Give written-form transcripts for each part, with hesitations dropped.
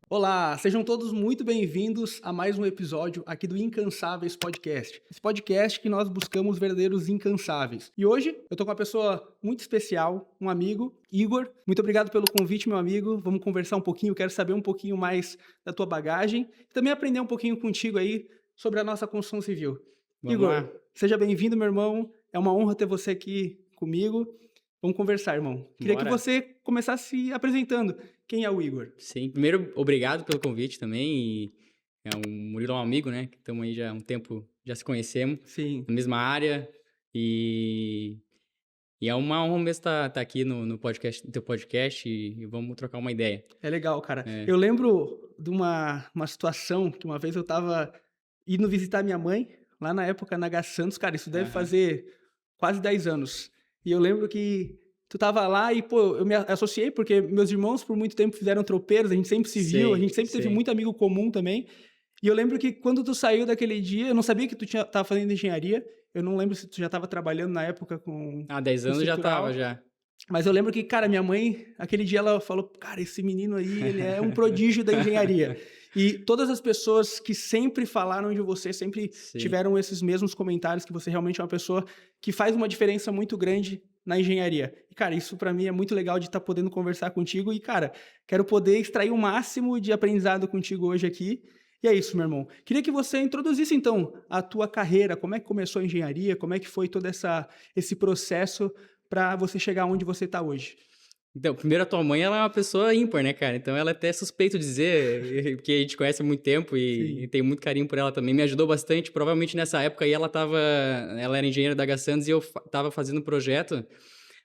Olá, sejam todos muito bem-vindos a mais um episódio aqui do Incansáveis Podcast. Esse podcast que nós buscamos verdadeiros incansáveis. E hoje eu tô com uma pessoa muito especial, um amigo, Igor. Muito obrigado pelo convite, meu amigo. Vamos conversar um pouquinho, quero saber um pouquinho mais da tua bagagem e também aprender um pouquinho contigo aí sobre a nossa construção civil. Vamos Igor, lá. seja bem-vindo, meu irmão. É uma honra ter você aqui comigo. Vamos conversar, irmão. Queria que Bora. você começasse se apresentando. Quem é o Igor? Sim, primeiro, obrigado pelo convite também. O Murilo é um amigo, né? Que estamos aí já há um tempo, já se conhecemos, Sim. na mesma área. E é uma honra mesmo estar aqui no podcast, no teu podcast e vamos trocar uma ideia. É legal, cara. É. Eu lembro de uma situação que uma vez eu tava indo visitar minha mãe, lá na época na H Santos, cara, isso deve Aham. fazer quase 10 anos. E eu lembro que tu tava lá e, pô, eu me associei porque meus irmãos por muito tempo fizeram tropeiros, a gente sempre se viu, a gente sempre teve Sim. muito amigo comum também. E eu lembro que quando tu saiu daquele dia, eu não sabia que tu tava fazendo engenharia, eu não lembro se tu já tava trabalhando na época com Há 10 anos já estrutural. tava, já. Mas eu lembro que, cara, minha mãe, aquele dia ela falou, cara, esse menino aí, ele é um prodígio da engenharia. E todas as pessoas que sempre falaram de você, sempre Sim. tiveram esses mesmos comentários, que você realmente é uma pessoa que faz uma diferença muito grande na engenharia. E, cara, isso pra mim é muito legal de estar podendo conversar contigo. E, cara, quero poder extrair o máximo de aprendizado contigo hoje aqui. E é isso, meu irmão. Queria que você introduzisse, então, a tua carreira, como é que começou a engenharia, como é que foi todo esse processo para você chegar onde você está hoje? Então, primeiro, a tua mãe, ela é uma pessoa ímpar, né, cara? Então, ela é até suspeito de dizer, porque a gente conhece há muito tempo e tem muito carinho por ela também. Me ajudou bastante. Provavelmente, nessa época aí, ela era engenheira da H Santos e eu tava fazendo um projeto,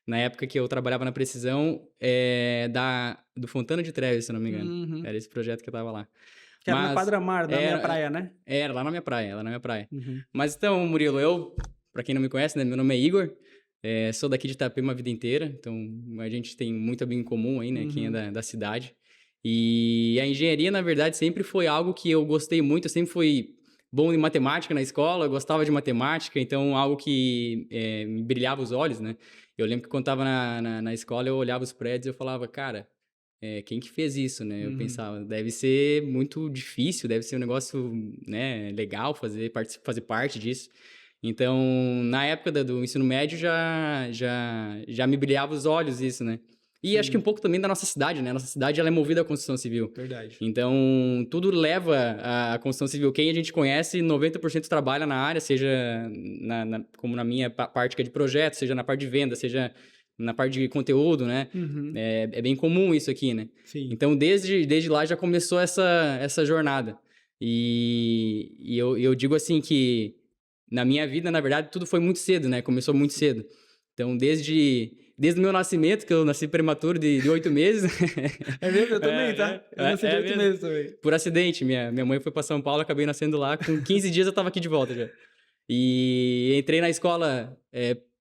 na época que eu trabalhava na Precisão, do Fontana de Trevi, se eu não me engano. Uhum. Era esse projeto que eu tava lá. Que era na Quadra Mar, da minha praia, né? Era lá na minha praia. Uhum. Mas então, Murilo, pra quem não me conhece, né, meu nome é Igor. Sou daqui de Itapema a vida inteira, então a gente tem muito amigo em comum aí, né? Quem é da cidade. E a engenharia, na verdade, sempre foi algo que eu gostei muito. Eu sempre fui bom em matemática na escola, eu gostava de matemática, então algo que me brilhava os olhos, né? Eu lembro que quando estava na escola, eu olhava os prédios e eu falava, cara, quem que fez isso, né? Eu pensava, deve ser muito difícil, deve ser um negócio, né, legal fazer parte disso. Então, na época do ensino médio, já me brilhava os olhos isso, né? E acho que um pouco também da nossa cidade, né? Nossa cidade, ela é movida à construção civil. Verdade. Então, tudo leva à construção civil. Quem a gente conhece, 90% trabalha na área, seja como na minha parte que é de projeto, seja na parte de venda, seja na parte de conteúdo, né? Uhum. É bem comum isso aqui, né? Sim. Então, desde lá já começou essa jornada. E eu digo assim que na minha vida, na verdade, tudo foi muito cedo, né? Começou muito cedo. Então, desde o meu nascimento, que eu nasci prematuro de 8 meses. É mesmo? Eu também, tá? Eu nasci de 8 mesmo. meses também. Por acidente. Minha mãe foi para São Paulo, acabei nascendo lá. Com 15 dias eu tava aqui de volta já. E entrei na escola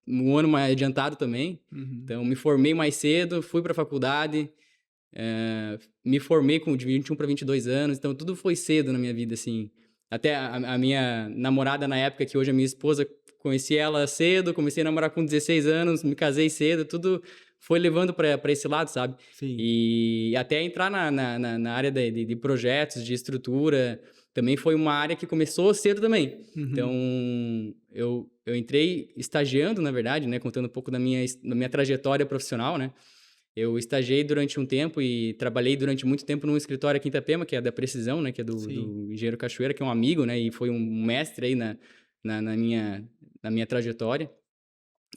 um ano mais adiantado também. Então, me formei mais cedo, fui para a faculdade. Me formei de 21 para 22 anos. Então, tudo foi cedo na minha vida, assim. Até a minha namorada na época, que hoje é minha esposa, conheci ela cedo, comecei a namorar com 16 anos, me casei cedo, tudo foi levando para esse lado, sabe? Sim. E até entrar na área de projetos, de estrutura, também foi uma área que começou cedo também. Então, eu entrei estagiando, na verdade, né? Contando um pouco da minha trajetória profissional, né? Eu estagiei durante um tempo e trabalhei durante muito tempo num escritório aqui em Itapema, que é da Precisão, né? Que é do Engenheiro Cachoeira, que é um amigo, né? E foi um mestre aí na minha trajetória.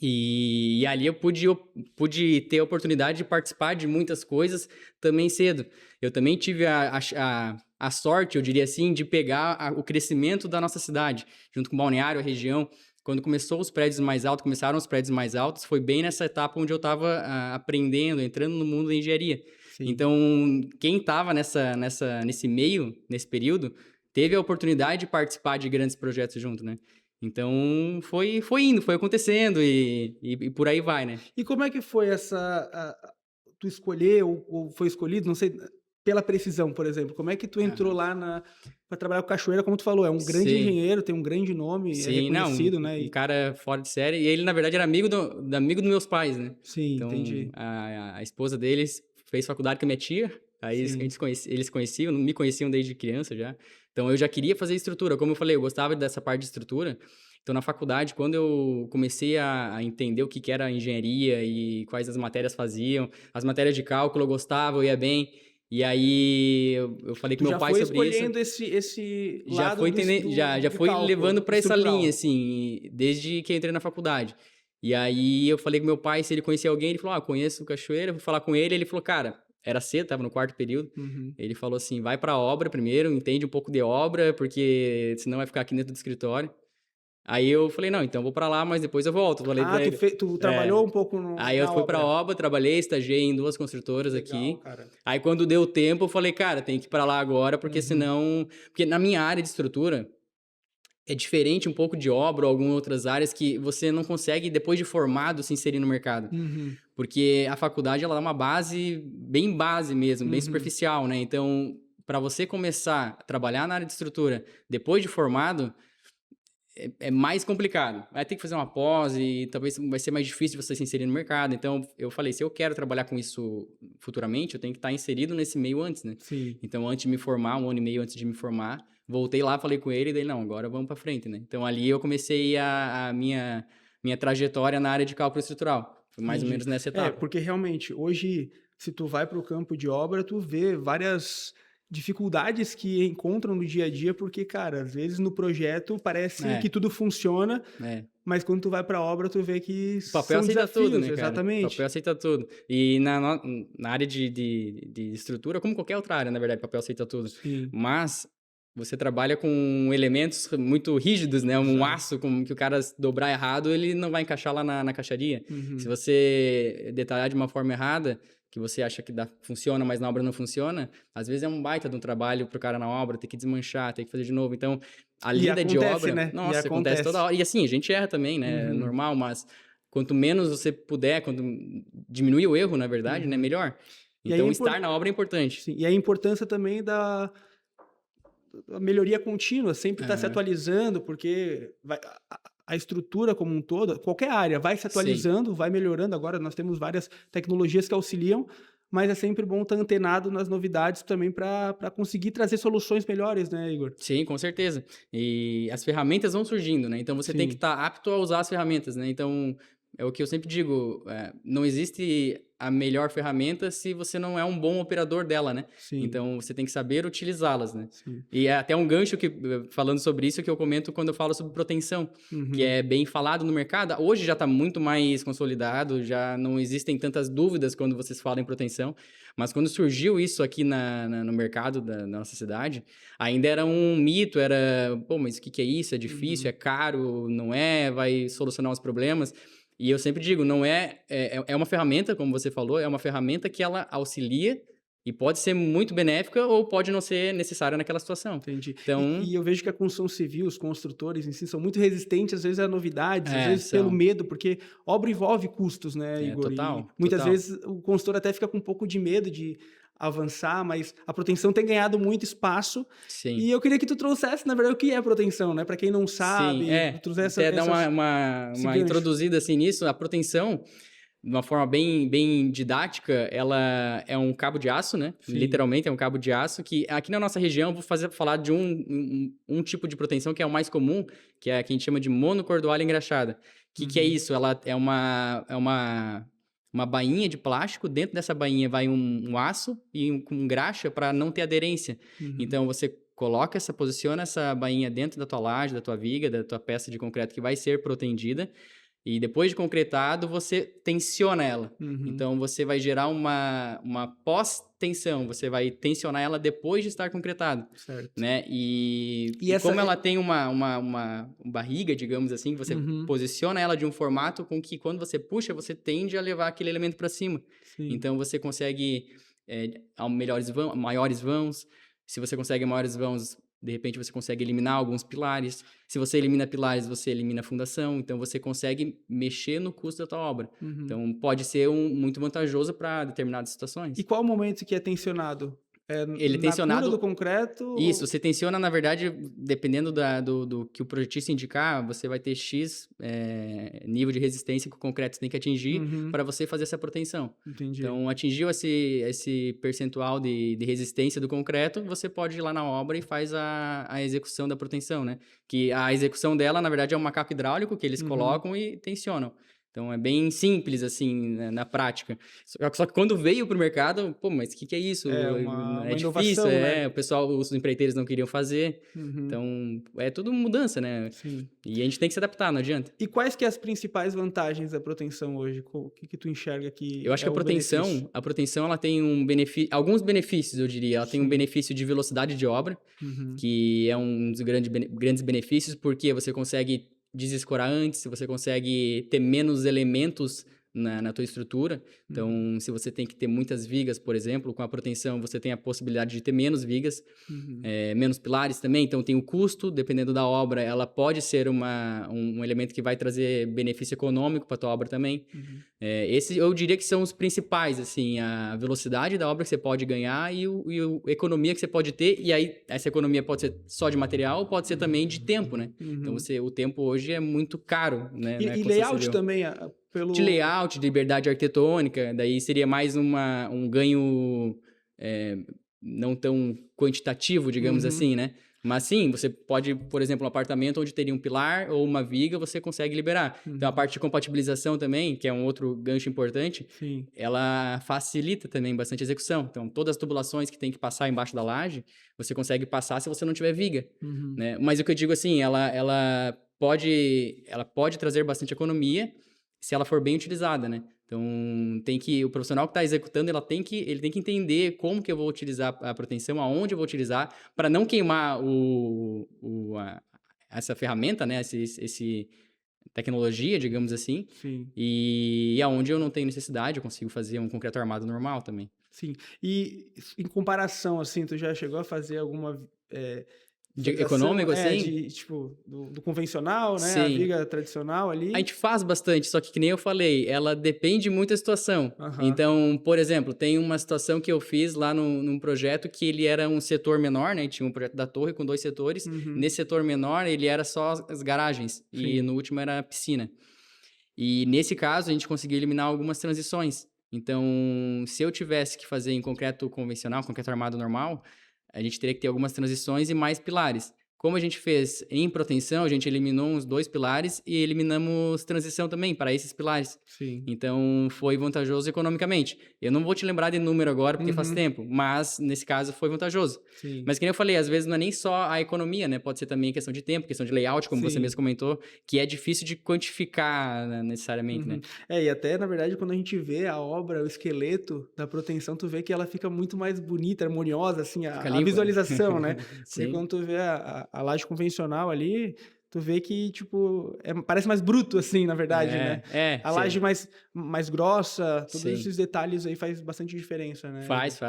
E ali eu pude ter a oportunidade de participar de muitas coisas também cedo. Eu também tive a sorte, eu diria assim, de pegar o crescimento da nossa cidade, junto com o balneário, a região. Quando começaram os prédios mais altos, foi bem nessa etapa onde eu estava aprendendo, entrando no mundo da engenharia. Sim. Então, quem estava nesse meio, nesse período, teve a oportunidade de participar de grandes projetos junto, né? Então, foi indo, foi acontecendo e por aí vai, né? E como é que foi tu escolher ou foi escolhido, não sei, pela Precisão, por exemplo? Como é que tu entrou lá para trabalhar com Cachoeira, como tu falou, é um grande Sim. engenheiro, tem um grande nome, é Sim, não, reconhecido, né? um cara fora de série. E ele, na verdade, era amigo dos meus pais, né? Sim, Então, entendi. a esposa deles fez faculdade com a minha tia, aí Sim. eles conheciam, me conheciam desde criança já. Então, eu já queria fazer estrutura. Como eu falei, eu gostava dessa parte de estrutura. Então, na faculdade, quando eu comecei a entender o que que era engenharia e quais as matérias faziam, as matérias de cálculo eu gostava, eu ia bem. E aí, eu falei com Tu meu já pai foi sobre isso. escolhendo esse Já lado foi, já do foi levando cálculo para essa linha, estrutural. assim, desde que eu entrei na faculdade. E aí, eu falei com meu pai se ele conhecia alguém. Ele falou, conheço o Cachoeira, vou falar com ele. Ele falou, cara, era cedo, tava no 4º período. Uhum. Ele falou assim, vai pra obra primeiro, entende um pouco de obra, porque senão vai ficar aqui dentro do escritório. Aí eu falei, não, então eu vou pra lá, mas depois eu volto. Falei pra ele. Tu É. trabalhou um pouco Aí eu na fui pra obra. obra, trabalhei, estagiei em 2 construtoras Legal, aqui. cara. Aí quando deu tempo, eu falei, cara, tem que ir pra lá agora, porque Uhum. senão... Porque na minha área de estrutura, é diferente um pouco de obra ou algumas outras áreas que você não consegue, depois de formado, se inserir no mercado. Uhum. Porque a faculdade, ela dá uma bem base mesmo, bem Uhum. superficial, né? Então, para você começar a trabalhar na área de estrutura depois de formado, é mais complicado. Vai ter que fazer uma pós e talvez vai ser mais difícil você se inserir no mercado. Então, eu falei, se eu quero trabalhar com isso futuramente, eu tenho que estar inserido nesse meio antes, né? Sim. Então, antes de me formar, 1 ano e meio antes de me formar, voltei lá, falei com ele, e daí, não, agora vamos para frente, né? Então, ali eu comecei a minha trajetória na área de cálculo estrutural. Foi mais ou Entendi. menos nessa etapa. Porque realmente, hoje, se tu vai para o campo de obra, tu vê várias dificuldades que encontram no dia a dia, porque, cara, às vezes no projeto parece que É, tudo funciona, é. mas quando tu vai para a obra, tu vê que O papel são aceita tudo, desafios, né, cara? O papel exatamente. aceita tudo. E na área de estrutura, como qualquer outra área, na verdade, o papel aceita tudo. Sim, Mas você trabalha com elementos muito rígidos, né? Um exato. aço que o cara dobrar errado, ele não vai encaixar lá na caixaria. Se Uhum. você detalhar de uma forma errada, que você acha que funciona, mas na obra não funciona, às vezes é um baita de um trabalho pro cara na obra, ter que desmanchar, ter que fazer de novo. Então, a E lida de acontece, obra, né? E nossa, acontece toda acontece. hora. E assim, a gente erra também, né? É Uhum. normal, mas quanto menos você puder, quanto diminuir o erro, na verdade, né? Uhum. Melhor. E aí Então, estar na obra é importante. sim, e a importância também da melhoria contínua, sempre estar se Aham. atualizando, porque a estrutura como um todo, qualquer área, vai se Sim. atualizando, vai melhorando. Agora nós temos várias tecnologias que auxiliam, mas é sempre bom estar antenado nas novidades também para conseguir trazer soluções melhores, né, Igor? Sim, com certeza. E as ferramentas vão surgindo, né? Então você tem que Sim, estar apto a usar as ferramentas, né? Então é o que eu sempre digo, não existe a melhor ferramenta se você não é um bom operador dela, né? sim, Então você tem que saber utilizá-las, né? sim. E é até um gancho que, falando sobre isso, que eu comento quando eu falo sobre proteção, que Uhum. é bem falado no mercado. Hoje já está muito mais consolidado, já não existem tantas dúvidas quando vocês falam em proteção. Mas quando surgiu isso aqui no mercado da nossa cidade, ainda era um mito, era, pô, mas o que é isso? É difícil, Uhum. é caro, não é? Vai solucionar os problemas? E eu sempre digo, não é uma ferramenta, como você falou, é uma ferramenta que ela auxilia e pode ser muito benéfica ou pode não ser necessária naquela situação. Entendi. Então, E eu vejo que a construção civil, os construtores em si, são muito resistentes, às vezes, a novidades, às vezes pelo são. medo, porque obra envolve custos, né, Igor? E Total, muitas total. vezes o consultor até fica com um pouco de medo de avançar, mas a proteção tem ganhado muito espaço. Sim. E eu queria que tu trouxesse, na verdade, o que é proteção, né? Para quem não Sim, sabe, trouxesse até dar esse uma gancho. introduzida assim nisso, a proteção, de uma forma bem didática, ela é um cabo de aço, né? Sim. Literalmente é um cabo de aço que aqui na nossa região eu vou falar de um tipo de proteção que é o mais comum, que é a que a gente chama de monocordoalha engraxada. Que é Uhum. isso? Ela é uma bainha de plástico, dentro dessa bainha vai um aço e com graxa para não ter aderência. Uhum. Então você posiciona essa bainha dentro da tua laje, da tua viga, da tua peça de concreto que vai ser protendida. E depois de concretado, você tensiona ela. Uhum. Então, você vai gerar uma pós-tensão. Você vai tensionar ela depois de estar concretado, Certo. né? E E essa... como ela tem uma barriga, digamos assim, você Uhum. posiciona ela de um formato com que quando você puxa, você tende a levar aquele elemento para cima. Sim. Então, você consegue maiores vãos. Se você consegue maiores vãos, de repente você consegue eliminar alguns pilares. Se você elimina pilares, você elimina a fundação. Então, você consegue mexer no custo da tua obra. Uhum. Então, pode ser muito vantajoso para determinadas E situações. qual o momento que é tensionado? Ele Na cura do tensionado. concreto Isso, você tensiona, na verdade, dependendo do que o projetista indicar, você vai ter X nível de resistência que o concreto você tem que atingir Uhum, para você fazer essa proteção. entendi. Então, atingiu esse percentual de resistência do concreto, você pode ir lá na obra e faz a execução da proteção, né? Que a execução dela, na verdade, é um macaco hidráulico que eles Uhum. colocam e tensionam. Então, é bem simples, assim, na prática. Só que quando veio para o mercado, pô, mas o que é isso? É É uma difícil, inovação, né? o pessoal, os empreiteiros não queriam fazer. Uhum, Então, é tudo mudança, né? sim. E a gente tem que se adaptar, não adianta. E quais que é as principais vantagens da proteção hoje? O que que tu enxerga Eu que acho é que o benefício? a proteção ela tem alguns benefícios, eu diria. Ela tem um Sim. benefício de velocidade de obra, Uhum, que é um dos grandes benefícios, porque você consegue desescorar antes, você consegue ter menos elementos na tua estrutura. uhum, Então, se você tem que ter muitas vigas, por exemplo, com a proteção, você tem a possibilidade de ter menos vigas. uhum, Menos pilares também, então tem o custo, dependendo da obra, ela pode ser um elemento que vai trazer benefício econômico para a tua obra também. uhum. Esse eu diria que são os principais, assim, a velocidade da obra que você pode ganhar e a economia que você pode ter, e aí essa economia pode ser só de material, pode ser também de tempo, né? Então Uhum. O tempo hoje é muito caro, né, na E construção layout civil. também, De pelo. layout, de liberdade arquitetônica, daí seria mais um ganho é, não tão quantitativo, digamos Uhum, assim, né? Mas sim, você pode, por exemplo, um apartamento onde teria um pilar ou uma viga, você consegue liberar. Então a uhum, parte de compatibilização também, que é um outro gancho importante, sim. ela facilita também bastante a execução. Então todas as tubulações que tem que passar embaixo da laje, você consegue passar se você não tiver viga, Uhum, né? Mas o que eu digo assim, ela pode trazer bastante economia se ela for bem utilizada, né? Então, o profissional que está executando, ele tem que entender como que eu vou utilizar a proteção, aonde eu vou utilizar, para não queimar essa ferramenta, né? Esse tecnologia, digamos assim, sim, e aonde eu não tenho necessidade, eu consigo fazer um concreto armado normal também. sim. E em comparação, assim, tu já chegou a fazer alguma visualização, Econômico, assim, de tipo, do convencional, né, a sim. viga tradicional A ali? gente faz bastante, só que nem eu falei, ela depende muito da situação. Aham, Então, por exemplo, tem uma situação que eu fiz lá num projeto que ele era um setor menor, né? Tinha um projeto da torre com 2 setores. uhum, Nesse setor menor, ele era só as garagens e sim, no último era a piscina. E nesse caso, a gente conseguiu eliminar algumas transições. Então, se eu tivesse que fazer em concreto convencional, concreto armado normal, a gente teria que ter algumas transições e mais pilares. Como a gente fez em proteção, a gente eliminou uns 2 pilares e eliminamos transição também para esses pilares. sim, Então, foi vantajoso economicamente. Eu não vou te lembrar de número agora porque faz uhum, tempo, mas nesse caso foi vantajooso. sim, Mas que nem eu falei, às vezes não é nem só a economia, né? Pode ser também questão de tempo, questão de layout, como você sim. mesmo comentou, que é difícil de quantificar, né, necessariamente, Uhum. né? E até, na verdade, quando a gente vê a obra, o esqueleto da proteção, tu vê que ela fica muito mais bonita, harmoniosa, assim, Fica a limpo, né? visualização, né? Porque Sim. quando tu vê a laje convencional ali, tu vê que, tipo, parece mais bruto, assim, na verdade, né? A laje Sim. mais grossa, todos Sim. esses detalhes aí faz bastante diferença, né? Faz.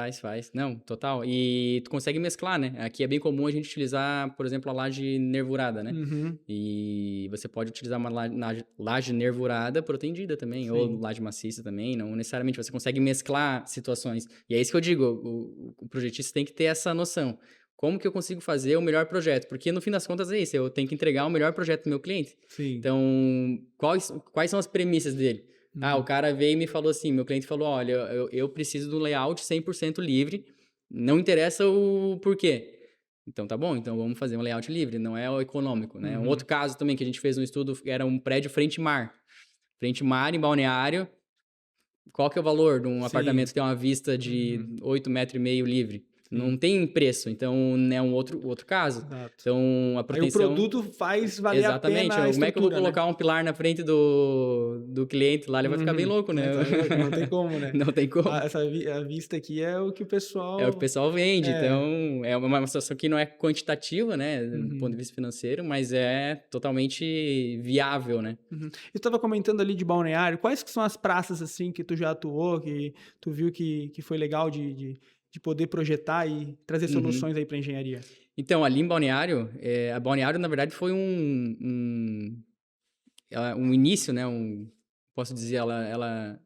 Não, total. E tu consegue mesclar, né? Aqui é bem comum a gente utilizar, por exemplo, a laje nervurada, né? Uhum, E você pode utilizar uma laje nervurada protendida também, ou sim, laje maciça também, não necessariamente. Você consegue mesclar situações. E é isso que eu digo, o projetista tem que ter essa noção. Como que eu consigo fazer o melhor projeto? Porque no fim das contas é isso, eu tenho que entregar o melhor projeto do meu cliente. sim. Então, quais são as premissas dele? O Uhum, cara veio e me falou assim, meu cliente falou, olha, eu preciso do layout 100% livre, não interessa o porquê. Então tá bom, então vamos fazer um layout livre, não é o econômico, né? Um uhum, outro caso também que a gente fez um estudo, era um prédio frente-mar. Frente-mar em Balneário, qual que é o valor de um apartamento sim. que tem uma vista Uhum, de 8,5 metros livre? Não sim, tem preço, então é um outro caso. exato. Então a Aí o proteção. produto faz valer a Exatamente. pena a Como é que eu vou estrutura, né? colocar um pilar na frente do cliente lá? Ele vai ficar bem Uhum. louco, né? Tá bem louco, não tem como, né. Não tem como. A vista aqui é o que o É o que o pessoal pessoal vende. é. Então, é uma situação que não é quantitativa, né, do ponto de Uhum, vista financeiro, mas é totalmente viável, né? uhum. Eu estava comentando ali de Balneário, quais que são as praças, assim, que tu já atuou, que tu viu que foi legal de poder projetar e trazer Uhum. soluções aí para engenharia? Então, ali em Balneário, a Balneário, na verdade, foi um início, né? Posso dizer, ela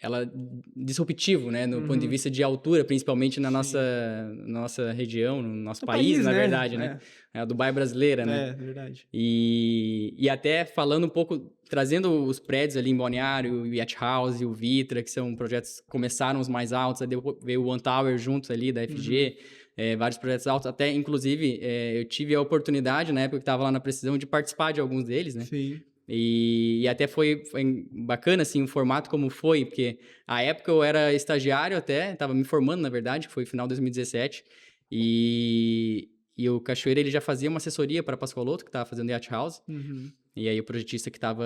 ela disruptivo, né, no ponto de vista de altura, principalmente na nossa região, no nosso país, na verdade, né? É a Dubai brasileira, né? É, verdade. E até falando um pouco, trazendo os prédios ali em Balneário, o Yacht House e o Vitra, que são projetos que começaram os mais altos, aí veio o One Tower juntos ali da FG, vários projetos altos, até inclusive eu tive a oportunidade, na época que estava lá na Precisão, de participar de alguns deles, né? Sim. E até foi bacana, assim, o formato como foi, porque a época eu era estagiário até, estava me formando, na verdade, que foi final de 2017, e o Cachoeira, ele já fazia uma assessoria para Pascoaloto, que estava fazendo Yacht House, e aí o projetista que estava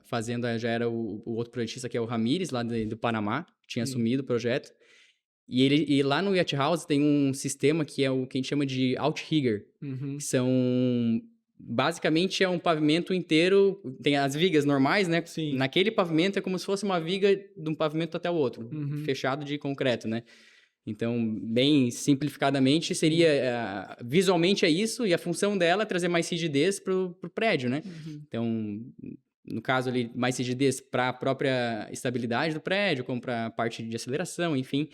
fazendo já era o outro projetista, que é o Ramires, lá do Panamá, que tinha assumido o projeto, e lá no Yacht House tem um sistema que é o que a gente chama de outrigger, que são... Basicamente é um pavimento inteiro, tem as vigas normais, né? Sim. Naquele pavimento é como se fosse uma viga de um pavimento até o outro, fechado de concreto, né? Então, bem simplificadamente, seria... visualmente é isso, e a função dela é trazer mais rigidez pro prédio, né? Então, no caso ali, mais rigidez para a própria estabilidade do prédio, como para a parte de aceleração, enfim.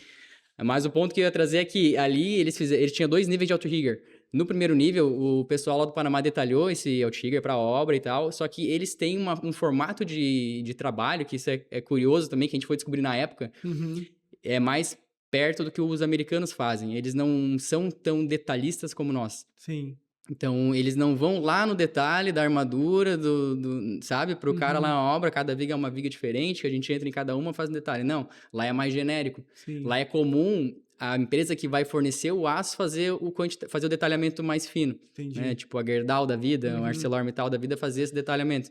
Mas o ponto que eu ia trazer é que ali eles tinham 2 níveis de outrigger. No primeiro nível, o pessoal lá do Panamá detalhou esse outrigger para a obra e tal, só que eles têm um formato de trabalho, que isso é curioso também, que a gente foi descobrir na época, é mais perto do que os americanos fazem. Eles não são tão detalhistas como nós. Sim. Então, eles não vão lá no detalhe da armadura, sabe? Para o cara lá na obra, cada viga é uma viga diferente, que a gente entra em cada uma e faz um detalhe. Não, lá é mais genérico. Sim. Lá é comum a empresa que vai fornecer o aço fazer o detalhamento mais fino. Entendi. Né? Tipo a Gerdau da vida, o ArcelorMittal da vida fazer esse detalhamento.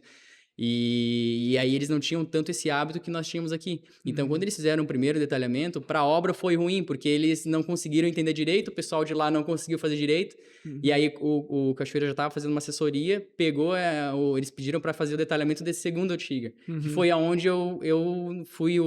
E aí eles não tinham tanto esse hábito que nós tínhamos aqui. Então, quando eles fizeram o primeiro detalhamento, para a obra foi ruim, porque eles não conseguiram entender direito, o pessoal de lá não conseguiu fazer direito. E aí o Cachoeira já estava fazendo uma assessoria, eles pediram para fazer o detalhamento desse segundo outrigger, que foi aonde eu fui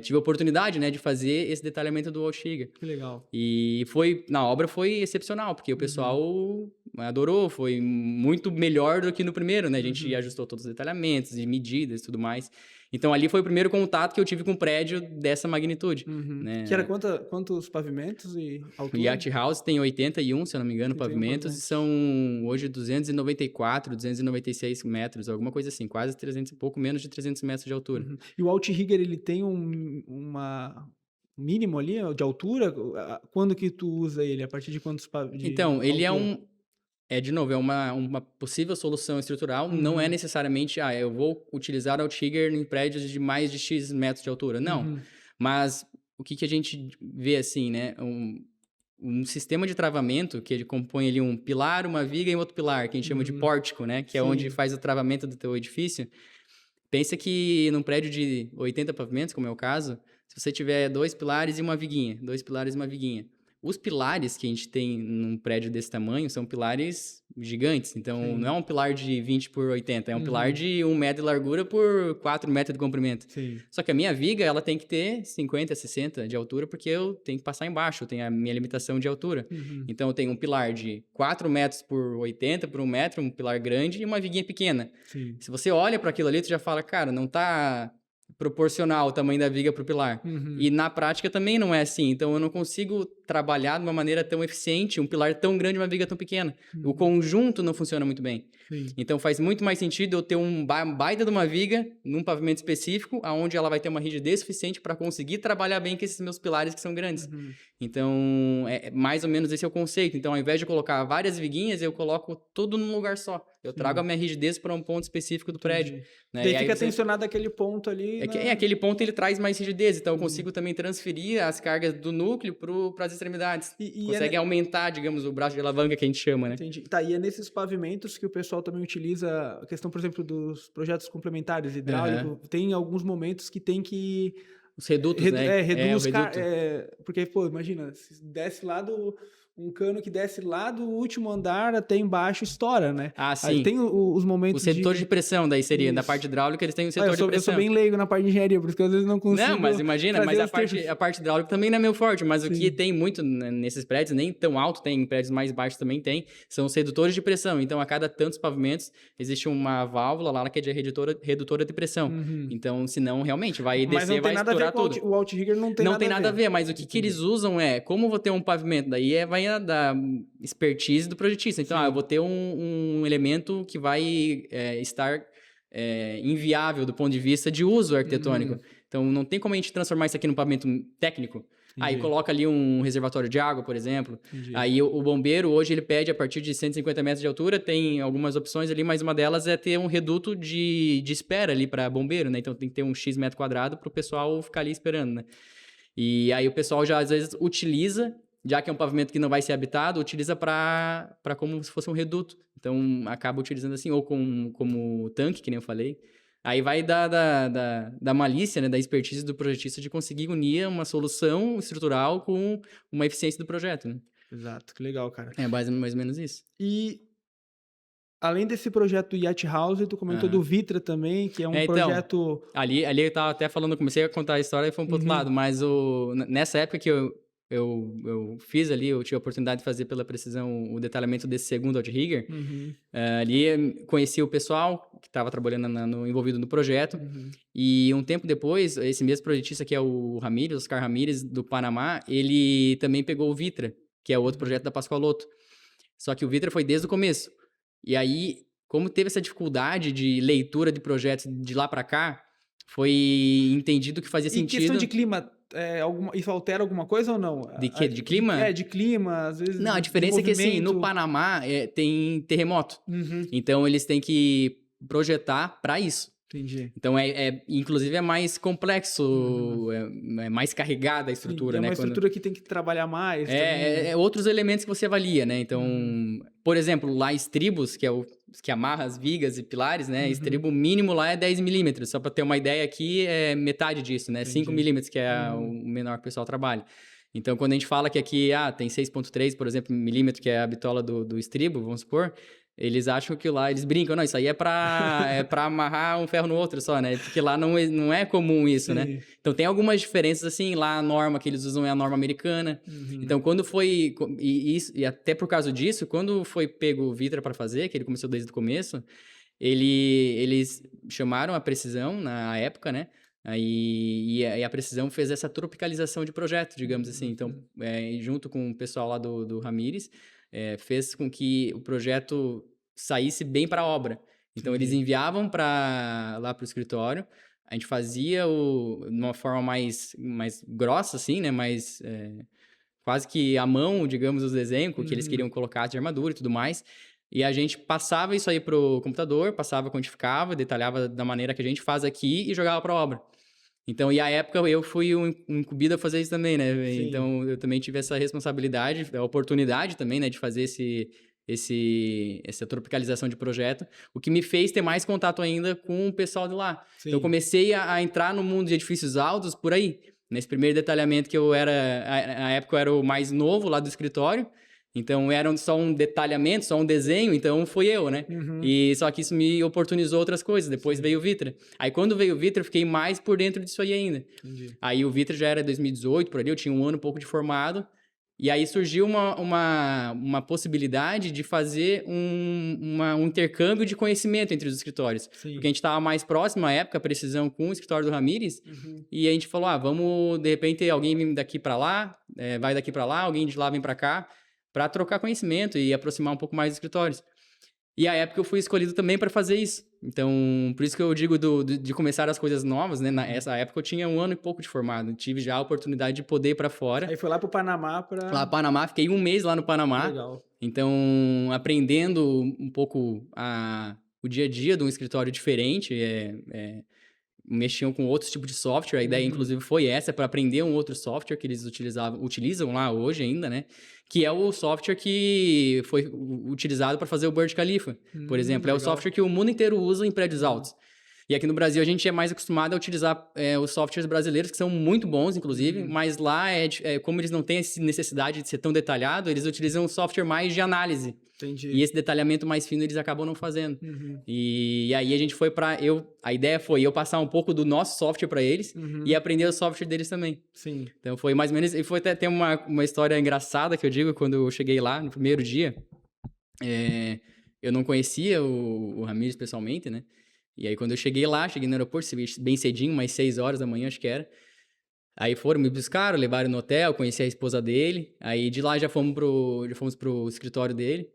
tive a oportunidade, né, de fazer esse detalhamento do outrigger. Que legal. E na obra foi excepcional, porque o pessoal adorou, foi muito melhor do que no primeiro, né? A gente ajustou todos os detalhamentos e medidas e tudo mais. Então, ali foi o primeiro contato que eu tive com um prédio dessa magnitude. Né? Que era quantos pavimentos e altura? O Yacht House tem 81, se eu não me engano, 81 pavimentos, e são hoje 294, 296 metros, alguma coisa assim, quase 300 e pouco, menos de 300 metros de altura. E o outrigger, ele tem uma mínimo ali de altura? Quando que tu usa ele? A partir de quantos Então, ele altura? de novo, é uma possível solução estrutural, não é necessariamente, eu vou utilizar o outrigger em prédios de mais de X metros de altura, não. Mas o que a gente vê assim, né, um sistema de travamento que ele compõe ali um pilar, uma viga e outro pilar, que a gente chama de pórtico, né, que é onde faz o travamento do teu edifício. Pensa que num prédio de 80 pavimentos, como é o caso, se você tiver 2 pilares e uma viguinha, 2 pilares e uma viguinha, os pilares que a gente tem num prédio desse tamanho são pilares gigantes. Então, não é um pilar de 20 por 80, é um pilar de 1 metro de largura por 4 metros de comprimento. Sim. Só que a minha viga, ela tem que ter 50, 60 de altura, porque eu tenho que passar embaixo, eu tenho a minha limitação de altura. Então, eu tenho um pilar de 4 metros por 80 por 1 metro, um pilar grande e uma viguinha pequena. Sim. Se você olha para aquilo ali, tu já fala, cara, não tá proporcional o tamanho da viga para o pilar. E na prática também não é assim. Então, eu não consigo trabalhar de uma maneira tão eficiente um pilar tão grande e uma viga tão pequena. O conjunto não funciona muito bem. Sim. Então, faz muito mais sentido eu ter um baita de uma viga num pavimento específico, onde ela vai ter uma rigidez suficiente para conseguir trabalhar bem com esses meus pilares que são grandes. Então, mais ou menos esse é o conceito. Então, ao invés de colocar várias viguinhas, eu coloco tudo num lugar só. Eu trago a minha rigidez para um ponto específico do prédio. Né? E aí fica tensionado aquele ponto ali. Aquele ponto ele traz mais rigidez. Então, eu consigo também transferir as cargas do núcleo para as extremidades. Consegue aumentar, digamos, o braço de alavanca que a gente chama, né? Entendi. Tá, e é nesses pavimentos que o pessoal também utiliza a questão, por exemplo, dos projetos complementares hidráulicos. Tem alguns momentos que tem que... Os redutos, né? Reduz... o reduto. Porque, pô, imagina, se desce lá um cano que desce lá do último andar até embaixo estoura, né? Ah, Aí sim. tem os Os momentos setores de pressão daí seria, da Isso. parte hidráulica eles têm um Ah, setor de eu sou pressão. bem leigo na parte de engenharia, por isso que às vezes não consigo Não, mas imagina, mas trazer os termos. a parte hidráulica também não é meu forte, mas o que Sim. tem muito nesses prédios, nem tão alto, tem em prédios mais baixos também tem, são os redutores de pressão. Então, a cada tantos pavimentos, existe uma válvula lá que é de redutora de pressão. Uhum. Então, senão, realmente, vai Mas descer, não vai tem nada a ver estourar com tudo. o outrigger, não tem Não nada tem nada a ver, mas o que Entendi. eles usam é, como eu vou ter um pavimento, daí vai da expertise do projetista. Então, Sim. eu vou ter um elemento que vai estar inviável do ponto de vista de uso arquitetônico. Uhum. Então, não tem como a gente transformar isso aqui num pavimento técnico. Aí Entendi. coloca ali um reservatório de água, por exemplo. Entendi. Aí o bombeiro, hoje, ele pede a partir de 150 metros de altura, tem algumas opções ali, mas uma delas é ter um reduto de espera ali para bombeiro, né? Então tem que ter um X metro quadrado para o pessoal ficar ali esperando, né? E aí o pessoal já, às vezes, utiliza, já que é um pavimento que não vai ser habitado, utiliza para como se fosse um reduto. Então, acaba utilizando assim, ou como tanque, que nem eu falei. Aí vai da malícia, né, da expertise do projetista de conseguir unir uma solução estrutural com uma eficiência do projeto, né? Exato, que legal, cara. É mais ou menos isso. E além desse projeto Yacht House, tu comentou do Vitra também, que é um Então, projeto... ali eu tava até falando, eu comecei a contar a história e foi pro outro lado, mas nessa época que eu fiz ali, eu tive a oportunidade de fazer pela precisão o detalhamento desse segundo outrigger. Ali conheci o pessoal que estava trabalhando envolvido no projeto. E um tempo depois, esse mesmo projetista, que é o Ramírez, Oscar Ramírez, do Panamá, ele também pegou o Vitra, que é o outro projeto da Pascoaloto. Só que o Vitra foi desde o começo. E aí, como teve essa dificuldade de leitura de projetos de lá para cá, foi entendido que fazia E sentido... questão de clima, isso altera alguma coisa ou não? De quê? De clima? De clima, às vezes. Não, a diferença é que assim, no Panamá tem terremoto. Então eles têm que projetar para isso. Entendi. Então, inclusive, é mais complexo, é mais carregada a estrutura, Sim, né? É uma estrutura que tem que trabalhar mais. Outros elementos que você avalia, né? Então, por exemplo, lá estribos, que amarra as vigas e pilares, né? Estribo mínimo lá é 10 milímetros. Só para ter uma ideia aqui, é metade disso, né? 5 milímetros, que é o menor que o pessoal trabalha. Então, quando a gente fala que aqui tem 6,3, por exemplo, milímetro, que é a bitola do estribo, vamos supor, eles acham que lá, eles brincam, não, isso aí é pra amarrar um ferro no outro só, né? Porque lá não é comum isso, né? Então, tem algumas diferenças, assim, lá a norma que eles usam é a norma americana. Então, quando foi... E até por causa disso, quando foi pego o Vitra para fazer, que ele começou desde o começo, eles chamaram a Precisão na época, né? E a Precisão fez essa tropicalização de projeto, digamos assim. Então, junto com o pessoal lá do Ramírez, fez com que o projeto saísse bem para a obra. Então, eles enviavam lá para o escritório, a gente fazia de uma forma mais grossa, assim, né? Mais quase que à mão, digamos, os desenhos que eles queriam colocar de armadura e tudo mais. E a gente passava isso aí pro computador, quantificava, detalhava da maneira que a gente faz aqui e jogava para a obra. Então, e à época eu fui incumbido a fazer isso também, né? Sim. Então, eu também tive essa responsabilidade, a oportunidade também, né, de fazer essa tropicalização de projeto, o que me fez ter mais contato ainda com o pessoal de lá. Sim. Então, eu comecei a entrar no mundo de edifícios altos por aí. Nesse primeiro detalhamento que na época eu era o mais novo lá do escritório, então era só um detalhamento, só um desenho, então fui eu, né? E só que isso me oportunizou outras coisas. Depois veio o Vitra. Aí quando veio o Vitra, eu fiquei mais por dentro disso aí ainda. Entendi. Aí o Vitra já era 2018, por ali, eu tinha um ano e pouco de formado. E aí surgiu uma possibilidade de fazer um intercâmbio de conhecimento entre os escritórios. Sim. Porque a gente estava mais próximo, à época, a precisão com o escritório do Ramírez. E a gente falou, vamos, de repente, alguém vem daqui para lá, vai daqui para lá, alguém de lá vem para cá, para trocar conhecimento e aproximar um pouco mais dos escritórios. E à época eu fui escolhido também para fazer isso. Então, por isso que eu digo de começar as coisas novas, né? Nessa época eu tinha um ano e pouco de formado. Tive já a oportunidade de poder ir para fora. Aí foi lá pro Panamá para... Lá no Panamá, fiquei um mês lá no Panamá. Legal. Então, aprendendo um pouco o dia a dia de um escritório diferente, mexiam com outros tipos de software. A ideia, inclusive, foi essa, para aprender um outro software que eles utilizam lá hoje ainda, né? Que é o software que foi utilizado para fazer o Burj Khalifa, por exemplo. É o software que o mundo inteiro usa em prédios altos. E aqui no Brasil a gente é mais acostumado a utilizar os softwares brasileiros, que são muito bons, inclusive, mas lá, como eles não têm essa necessidade de ser tão detalhado, eles utilizam um software mais de análise. Entendi. E esse detalhamento mais fino eles acabam não fazendo. Uhum. E aí a gente foi a ideia foi eu passar um pouco do nosso software para eles e aprender o software deles também. Sim. Então foi mais ou menos... E foi até ter uma história engraçada que eu digo quando eu cheguei lá no primeiro dia. Eu não conhecia o Ramires pessoalmente, né? E aí, quando eu cheguei lá, cheguei no aeroporto, bem cedinho, umas 6 horas da manhã, acho que era. Aí foram, me buscaram, levaram no hotel, conheci a esposa dele. Aí, de lá, já fomos pro escritório dele.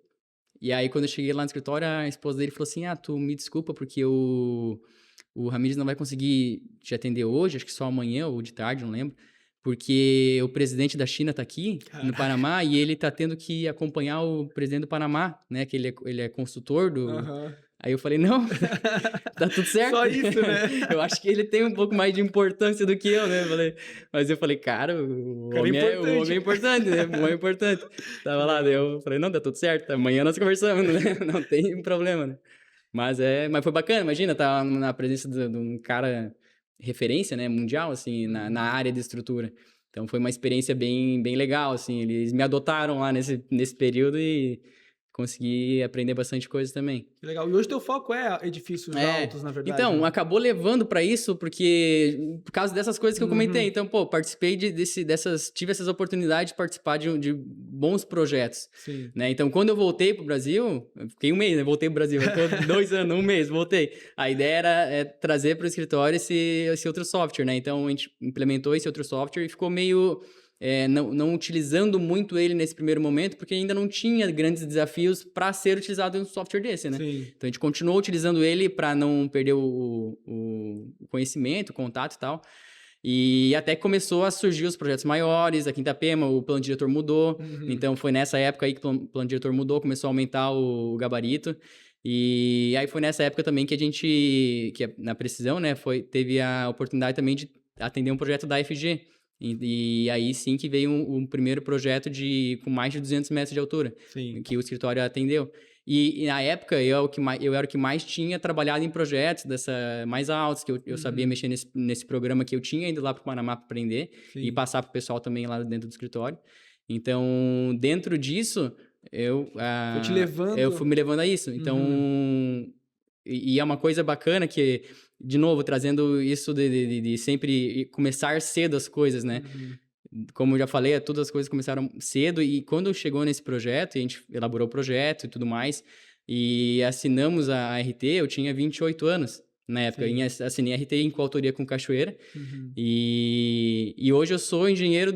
E aí, quando eu cheguei lá no escritório, a esposa dele falou assim, tu me desculpa, porque o Ramires não vai conseguir te atender hoje, acho que só amanhã ou de tarde, não lembro. Porque o presidente da China tá aqui, no Panamá, e ele tá tendo que acompanhar o presidente do Panamá, né? Que ele é consultor do... Aí eu falei, não, tá tudo certo. Só isso, né? Eu acho que ele tem um pouco mais de importância do que eu, né? Mas eu falei, cara, o homem é importante, né? O homem é importante. Tava lá, daí eu falei, não, tá tudo certo, amanhã nós conversamos, né? Não tem problema, né? Mas foi bacana, imagina, tá na presença de um cara referência, né, mundial, assim, na área de estrutura. Então foi uma experiência bem, bem legal, assim, eles me adotaram lá nesse período e consegui aprender bastante coisa também. Que legal. E hoje teu foco é edifícios altos, na verdade. Então, né? acabou levando para isso por causa dessas coisas que eu comentei. Então, participei tive essas oportunidades de participar de bons projetos. Sim. Né? Então, quando eu voltei pro Brasil, eu fiquei um mês, né? Voltei pro Brasil, eu tô 2 anos, um mês, voltei. A ideia era trazer para o escritório esse outro software, né? Então, a gente implementou esse outro software e ficou meio... não utilizando muito ele nesse primeiro momento, porque ainda não tinha grandes desafios para ser utilizado em um software desse, né? Sim. Então, a gente continuou utilizando ele para não perder o conhecimento, o contato e tal. E até que começou a surgir os projetos maiores, a Quintapema, o plano diretor mudou. Então, foi nessa época aí que o plano diretor mudou, começou a aumentar o gabarito. E aí foi nessa época também que a gente, na Precisão, né, teve a oportunidade também de atender um projeto da FG. E aí sim que veio um primeiro projeto com mais de 200 metros de altura, Sim. que o escritório atendeu. E na época eu era o que mais tinha trabalhado em projetos mais altos, que eu sabia mexer nesse programa que eu tinha ido lá para o Panamá para aprender e passar para o pessoal também lá dentro do escritório. Então, dentro disso, eu fui me levando a isso. Então, e é uma coisa bacana que, de novo, trazendo isso de sempre começar cedo as coisas, né? Como eu já falei, todas as coisas começaram cedo e quando chegou nesse projeto, a gente elaborou o projeto e tudo mais, e assinamos a RT, eu tinha 28 anos na época. Assinei a RT em coautoria com Cachoeira. E hoje eu sou engenheiro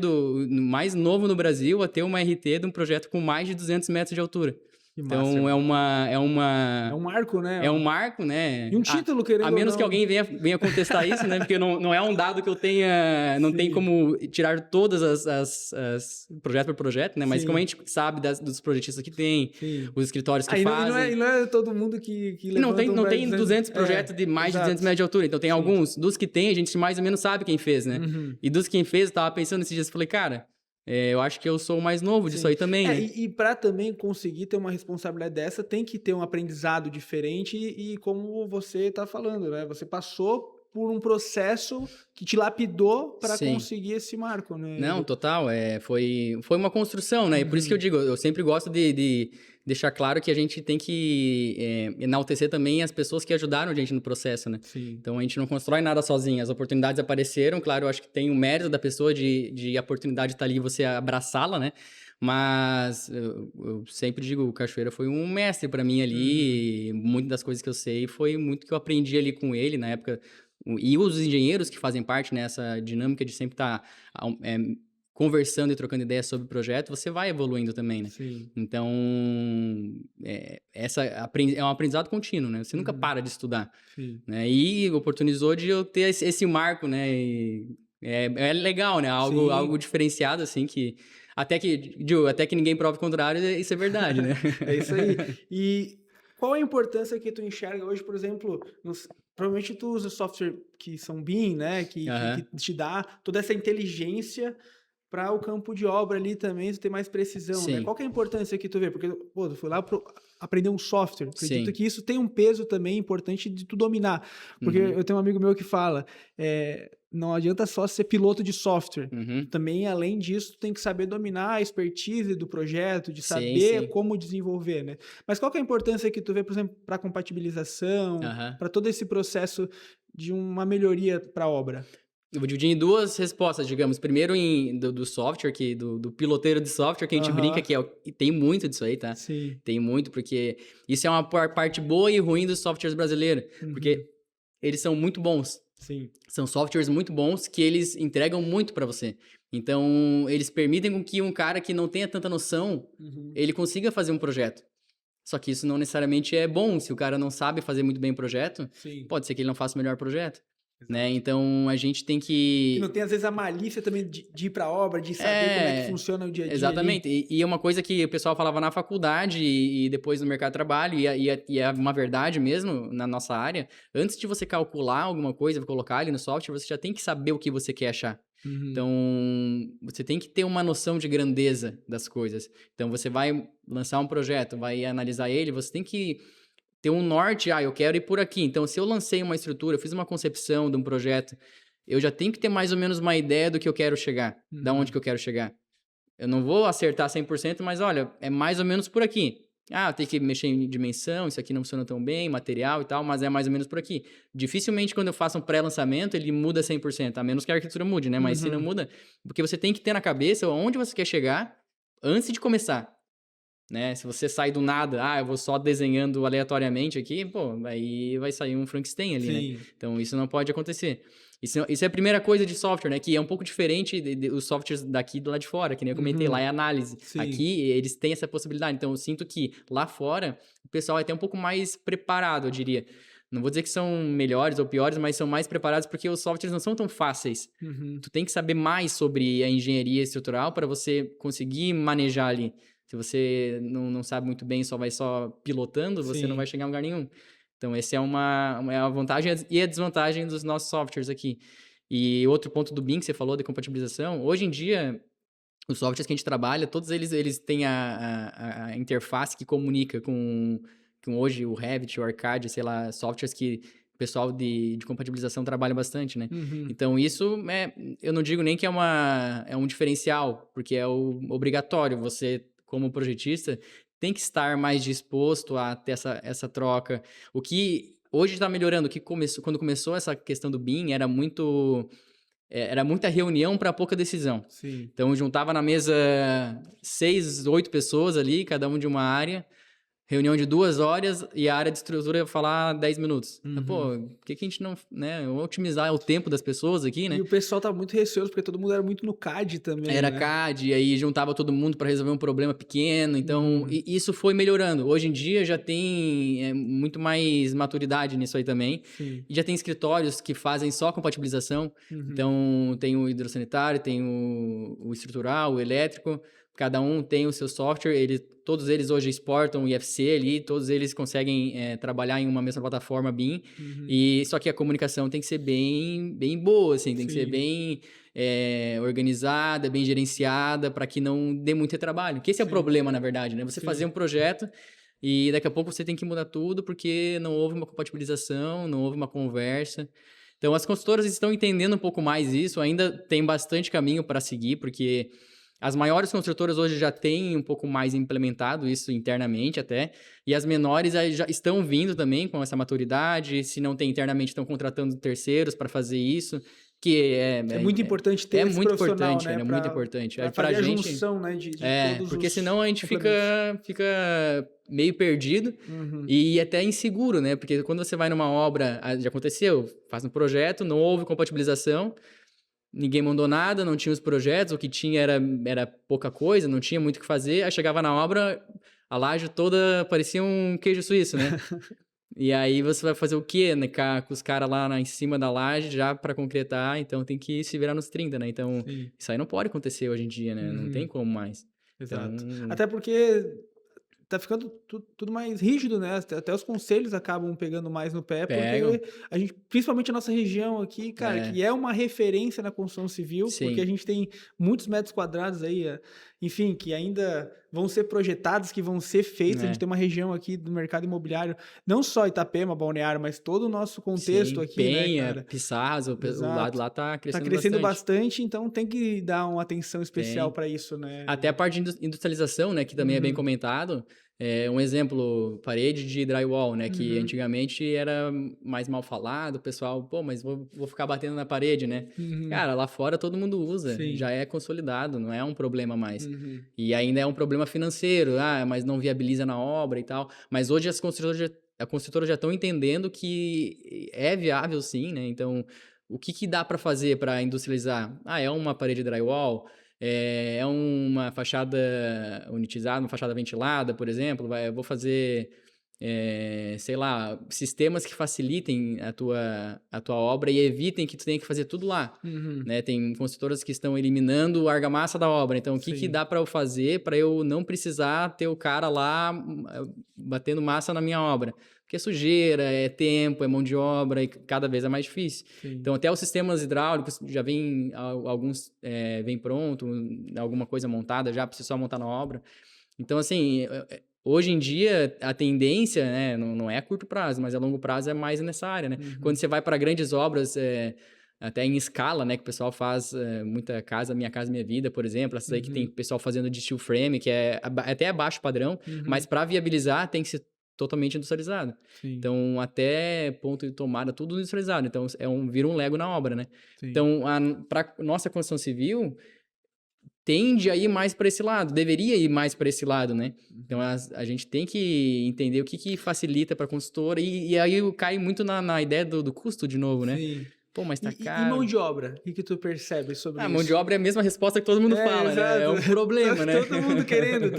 mais novo no Brasil a ter uma RT de um projeto com mais de 200 metros de altura. Então, é um marco, né? É um marco, né? E um título, querendo ou não. A menos que alguém venha contestar isso, né? Porque não é um dado que eu tenha... Não tem como tirar todas as projeto por projeto, né? Mas como a gente sabe dos projetistas que tem, os escritórios que fazem... E não é todo mundo que levanta não tem 200 projetos de mais de 200 metros de altura. Então, tem alguns. Dos que tem, a gente mais ou menos sabe quem fez, né? E dos que fez, eu tava pensando esses dias, falei, cara... eu acho que eu sou o mais novo disso aí também, né? E para também conseguir ter uma responsabilidade dessa, tem que ter um aprendizado diferente e como você tá falando, né? Você passou por um processo que te lapidou para conseguir esse marco, né? Não, total. Foi uma construção, né? E por isso que eu digo, eu sempre gosto de deixar claro que a gente tem que enaltecer também as pessoas que ajudaram a gente no processo, né? Sim. Então, a gente não constrói nada sozinho. As oportunidades apareceram, claro, eu acho que tem o mérito da pessoa de a oportunidade estar ali e você abraçá-la, né? Mas eu sempre digo, o Cachoeira foi um mestre para mim ali, muitas das coisas que eu sei foi muito que eu aprendi ali com ele na época. E os engenheiros que fazem parte nessa dinâmica de sempre estar conversando e trocando ideias sobre o projeto, você vai evoluindo também, né? Sim. Então, é um aprendizado contínuo, né? Você nunca para de estudar. Sim. Né? E oportunizou de eu ter esse marco, né? E é legal, né? Algo diferenciado, assim, que... Até que ninguém prove o contrário, isso é verdade, né? É isso aí. E qual a importância que tu enxerga hoje, por exemplo, provavelmente tu usa software que são BIM, né? Que te dá toda essa inteligência para o campo de obra ali também tu ter mais precisão, né? Sim, Qual que é a importância que tu vê? Porque, pô, tu foi lá aprender um software. Acredito sim. que isso tem um peso também importante de tu dominar. Porque Uhum, eu tenho um amigo meu que fala, não adianta só ser piloto de software. uhum. Também, além disso, tu tem que saber dominar a expertise do projeto, de Sim, saber sim. como desenvolver, né? Mas qual que é a importância que tu vê, por exemplo, para compatibilização, Aham. para todo esse processo de uma melhoria para a obra? Eu vou dividir em duas respostas, digamos. Primeiro do software, do piloteiro de software, que a gente brinca Aham, que e tem muito disso aí, tá? sim. Tem muito, porque isso é uma parte boa e ruim dos softwares brasileiros. Uhum, Porque eles são muito bons. sim. São softwares muito bons que eles entregam muito para você. Então, eles permitem com que um cara que não tenha tanta noção, Uhum, ele consiga fazer um projeto. Só que isso não necessariamente é bom. Se o cara não sabe fazer muito bem o projeto, sim. pode ser que ele não faça o melhor projeto, né? Exato. Então, a gente tem Que não que... tem, às vezes, a malícia também de ir para a obra, de saber como é que É, funciona o dia a dia ali. exatamente. E é uma coisa que o pessoal falava na faculdade e depois no mercado de trabalho, e é uma verdade mesmo na nossa área. Antes de você calcular alguma coisa, colocar ali no software, você já tem que saber o que você quer achar. Uhum, Então, você tem que ter uma noção de grandeza das coisas. Então, você vai lançar um projeto, vai analisar ele, você tem que ter um norte. Eu quero ir por aqui. Então, se eu lancei uma estrutura, eu fiz uma concepção de um projeto, eu já tenho que ter mais ou menos uma ideia do que eu quero chegar, da onde uhum, que eu quero chegar. Eu não vou acertar 100%, mas olha, é mais ou menos por aqui. Eu tenho que mexer em dimensão, isso aqui não funciona tão bem, material e tal, mas é mais ou menos por aqui. Dificilmente, quando eu faço um pré-lançamento, ele muda 100%, a menos que a arquitetura mude, né? Mas se não uhum. muda, porque você tem que ter na cabeça onde você quer chegar antes de começar, né? Se você sai do nada, eu vou só desenhando aleatoriamente aqui, pô, aí vai sair um Frankenstein ali, né? Sim. Então, isso não pode acontecer. Isso é a primeira coisa de software, né? Que é um pouco diferente dos softwares daqui do lado de fora, que nem eu comentei, lá Uhum, é análise. sim. Aqui, eles têm essa possibilidade. Então, eu sinto que lá fora, o pessoal é até um pouco mais preparado, eu diria. Não vou dizer que são melhores ou piores, mas são mais preparados porque os softwares não são tão fáceis. Uhum, Tu tem que saber mais sobre a engenharia estrutural para você conseguir manejar ali. Se você não sabe muito bem, só vai pilotando, você não vai sim. chegar a lugar nenhum. Então, essa é a vantagem e a desvantagem dos nossos softwares aqui. E outro ponto do BIM que você falou, de compatibilização, hoje em dia, os softwares que a gente trabalha, todos eles têm a interface que comunica com hoje o Revit, o Arcade, sei lá, softwares que o pessoal de compatibilização trabalha bastante, né? Uhum, Então, isso eu não digo nem que é um diferencial, porque é obrigatório. Você, como projetista, tem que estar mais disposto a ter essa troca. O que hoje está melhorando, quando começou essa questão do BIM, era muita reunião para pouca decisão. sim. Então, juntava na mesa 6, 8 pessoas ali, cada um de uma área, reunião de 2 horas e a área de estrutura ia falar 10 minutos. Uhum. Pô, por que a gente não, né, vamos otimizar o tempo das pessoas aqui, E né? o pessoal tá muito receoso, porque todo mundo era muito no CAD também, Era né? CAD, e aí juntava todo mundo para resolver um problema pequeno. Então, Uhum, isso foi melhorando. Hoje em dia já tem muito mais maturidade nisso aí também. sim. E já tem escritórios que fazem só compatibilização. Uhum, Então, tem o hidrossanitário, tem o estrutural, o elétrico. Cada um tem o seu software. Todos eles hoje exportam o IFC ali. Todos eles conseguem trabalhar em uma mesma plataforma BIM. uhum, E só que a comunicação tem que ser bem, bem boa, assim. Tem que ser sim, bem organizada, bem gerenciada, para que não dê muito trabalho. Que esse é o sim, problema, na verdade, né? Você fazer sim. um projeto e daqui a pouco você tem que mudar tudo porque não houve uma compatibilização, não houve uma conversa. Então, as consultoras estão entendendo um pouco mais isso, ainda tem bastante caminho para seguir, porque as maiores construtoras hoje já têm um pouco mais implementado isso internamente até, e as menores aí já estão vindo também com essa maturidade, se não tem internamente, estão contratando terceiros para fazer isso, que É muito importante ter é esse muito profissional, importante, né, cara, é muito importante. para Pra fazer a gente, junção, né, de todos porque os senão a gente complementos. fica meio perdido Uhum, e até inseguro, né? Porque quando você vai numa obra, já aconteceu, faz um projeto, não houve compatibilização, ninguém mandou nada, não tinha os projetos, o que tinha era pouca coisa, não tinha muito o que fazer, aí chegava na obra, a laje toda parecia um queijo suíço, né? E aí você vai fazer o quê, né, com os caras lá em cima da laje já para concretar, então tem que se virar nos 30, né? Então, sim. isso aí não pode acontecer hoje em dia, né? Não tem Uhum, como mais. Então, exato. Até porque tá ficando tudo mais rígido, né? Até os conselhos acabam pegando mais no pé, Pegam. porque a gente, principalmente a nossa região aqui, cara, É, que é uma referência na construção civil, porque a sim, gente tem muitos metros quadrados aí, enfim, que ainda vão ser projetados, que vão ser feitos. A gente é, tem uma região aqui do mercado imobiliário, não só Itapema, Balneário, mas todo o nosso contexto sim. aqui, né, Penha, cara? Pissarras, o lado Exato. lá tá Tá crescendo crescendo bastante. bastante, então tem que dar uma atenção especial Tem. para isso, né? Até a parte de industrialização, né, que também é bem Uhum, comentado. Um exemplo, parede de drywall, né, que uhum, antigamente era mais mal falado, o pessoal, pô, mas vou ficar batendo na parede, né? uhum. Cara, lá fora todo mundo usa, Sim. já é consolidado, não é um problema mais. Uhum. E ainda é um problema financeiro, mas não viabiliza na obra e tal. Mas hoje as construtoras já estão entendendo que é viável sim, né? Então, o que dá para fazer para industrializar? É uma parede drywall, é uma fachada unitizada, uma fachada ventilada, por exemplo. Eu vou fazer, sei lá, sistemas que facilitem a tua obra e evitem que tu tenha que fazer tudo lá. Uhum. Né? Tem construtoras que estão eliminando a argamassa da obra. Então, o que Sim. dá para eu fazer para eu não precisar ter o cara lá batendo massa na minha obra? Porque é sujeira, é tempo, é mão de obra e cada vez é mais difícil. Sim. Então, até os sistemas hidráulicos já vem, alguns vem pronto, alguma coisa montada já, precisa só montar na obra. Então, assim, hoje em dia, a tendência, né, não é a curto prazo, mas a longo prazo é mais nessa área, né? Quando Uhum. você vai para grandes obras, até em escala, né, que o pessoal faz muita casa, Minha Casa Minha Vida, por exemplo, essas aí que tem Uhum. pessoal fazendo de steel frame, que é até abaixo padrão, mas Uhum. para viabilizar tem que ser totalmente industrializado. Sim. Então, até ponto de tomada, tudo industrializado. Então, vira um Lego na obra, né? Sim. Então, para nossa construção civil, tende a ir mais para esse lado, deveria ir mais para esse lado, né? Então, a gente tem que entender o que facilita para a consultora e aí cai muito na ideia do custo de novo, né? Sim. Pô, mas tá E mão caro. de obra? O que tu percebe sobre Mão de isso? obra é a mesma resposta que todo mundo É, fala, né? É exato. um problema, né? Todo mundo querendo.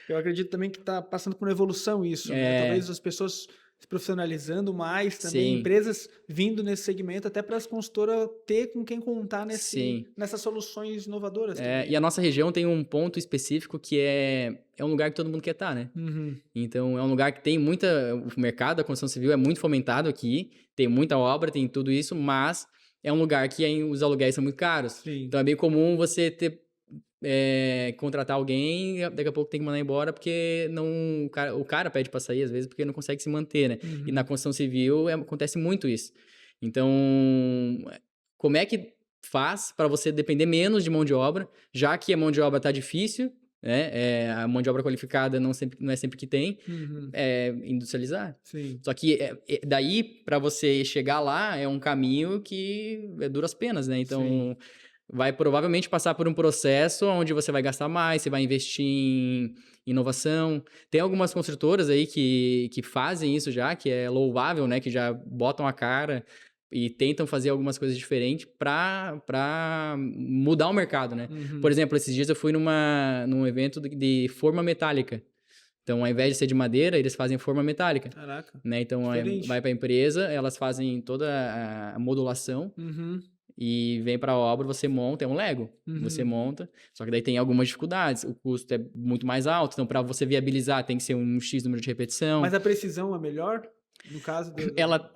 Eu acredito também que está passando por uma evolução isso, né? É, Talvez as pessoas se profissionalizando mais também, sim, empresas vindo nesse segmento, até para as consultoras ter com quem contar sim. nessas soluções inovadoras E também, a né? nossa região tem um ponto específico que é um lugar que todo mundo quer estar, né? Uhum. Então, é um lugar que tem o mercado da construção civil é muito fomentado aqui, tem muita obra, tem tudo isso, mas é um lugar que os aluguéis são muito caros. Sim. Então, é bem comum você contratar alguém e daqui a pouco tem que mandar embora porque não, o cara pede para sair às vezes porque não consegue se manter, né? E na Uhum. construção civil acontece muito isso. Então, como é que faz para você depender menos de mão de obra, já que a mão de obra está difícil, né? A mão de obra qualificada não é sempre que tem, Uhum. industrializar. Sim. Só que daí, para você chegar lá, é um caminho que é duras penas, né? Sim. Então, vai provavelmente passar por um processo onde você vai gastar mais, você vai investir em inovação. Tem algumas construtoras aí que fazem isso já, que é louvável, né? Que já botam a cara e tentam fazer algumas coisas diferentes para mudar o mercado, né? Por Uhum. exemplo, esses dias eu fui num evento de forma metálica. Então, ao invés de ser de madeira, eles fazem forma metálica, Caraca. né? Então, aí vai Diferente. para a empresa, elas fazem toda a modulação Uhum. e vem para a obra, você monta, é um Lego. Você Uhum. monta, só que daí tem algumas dificuldades. O custo é muito mais alto, então para você viabilizar tem que ser um X número de repetição. Mas a precisão é melhor? No caso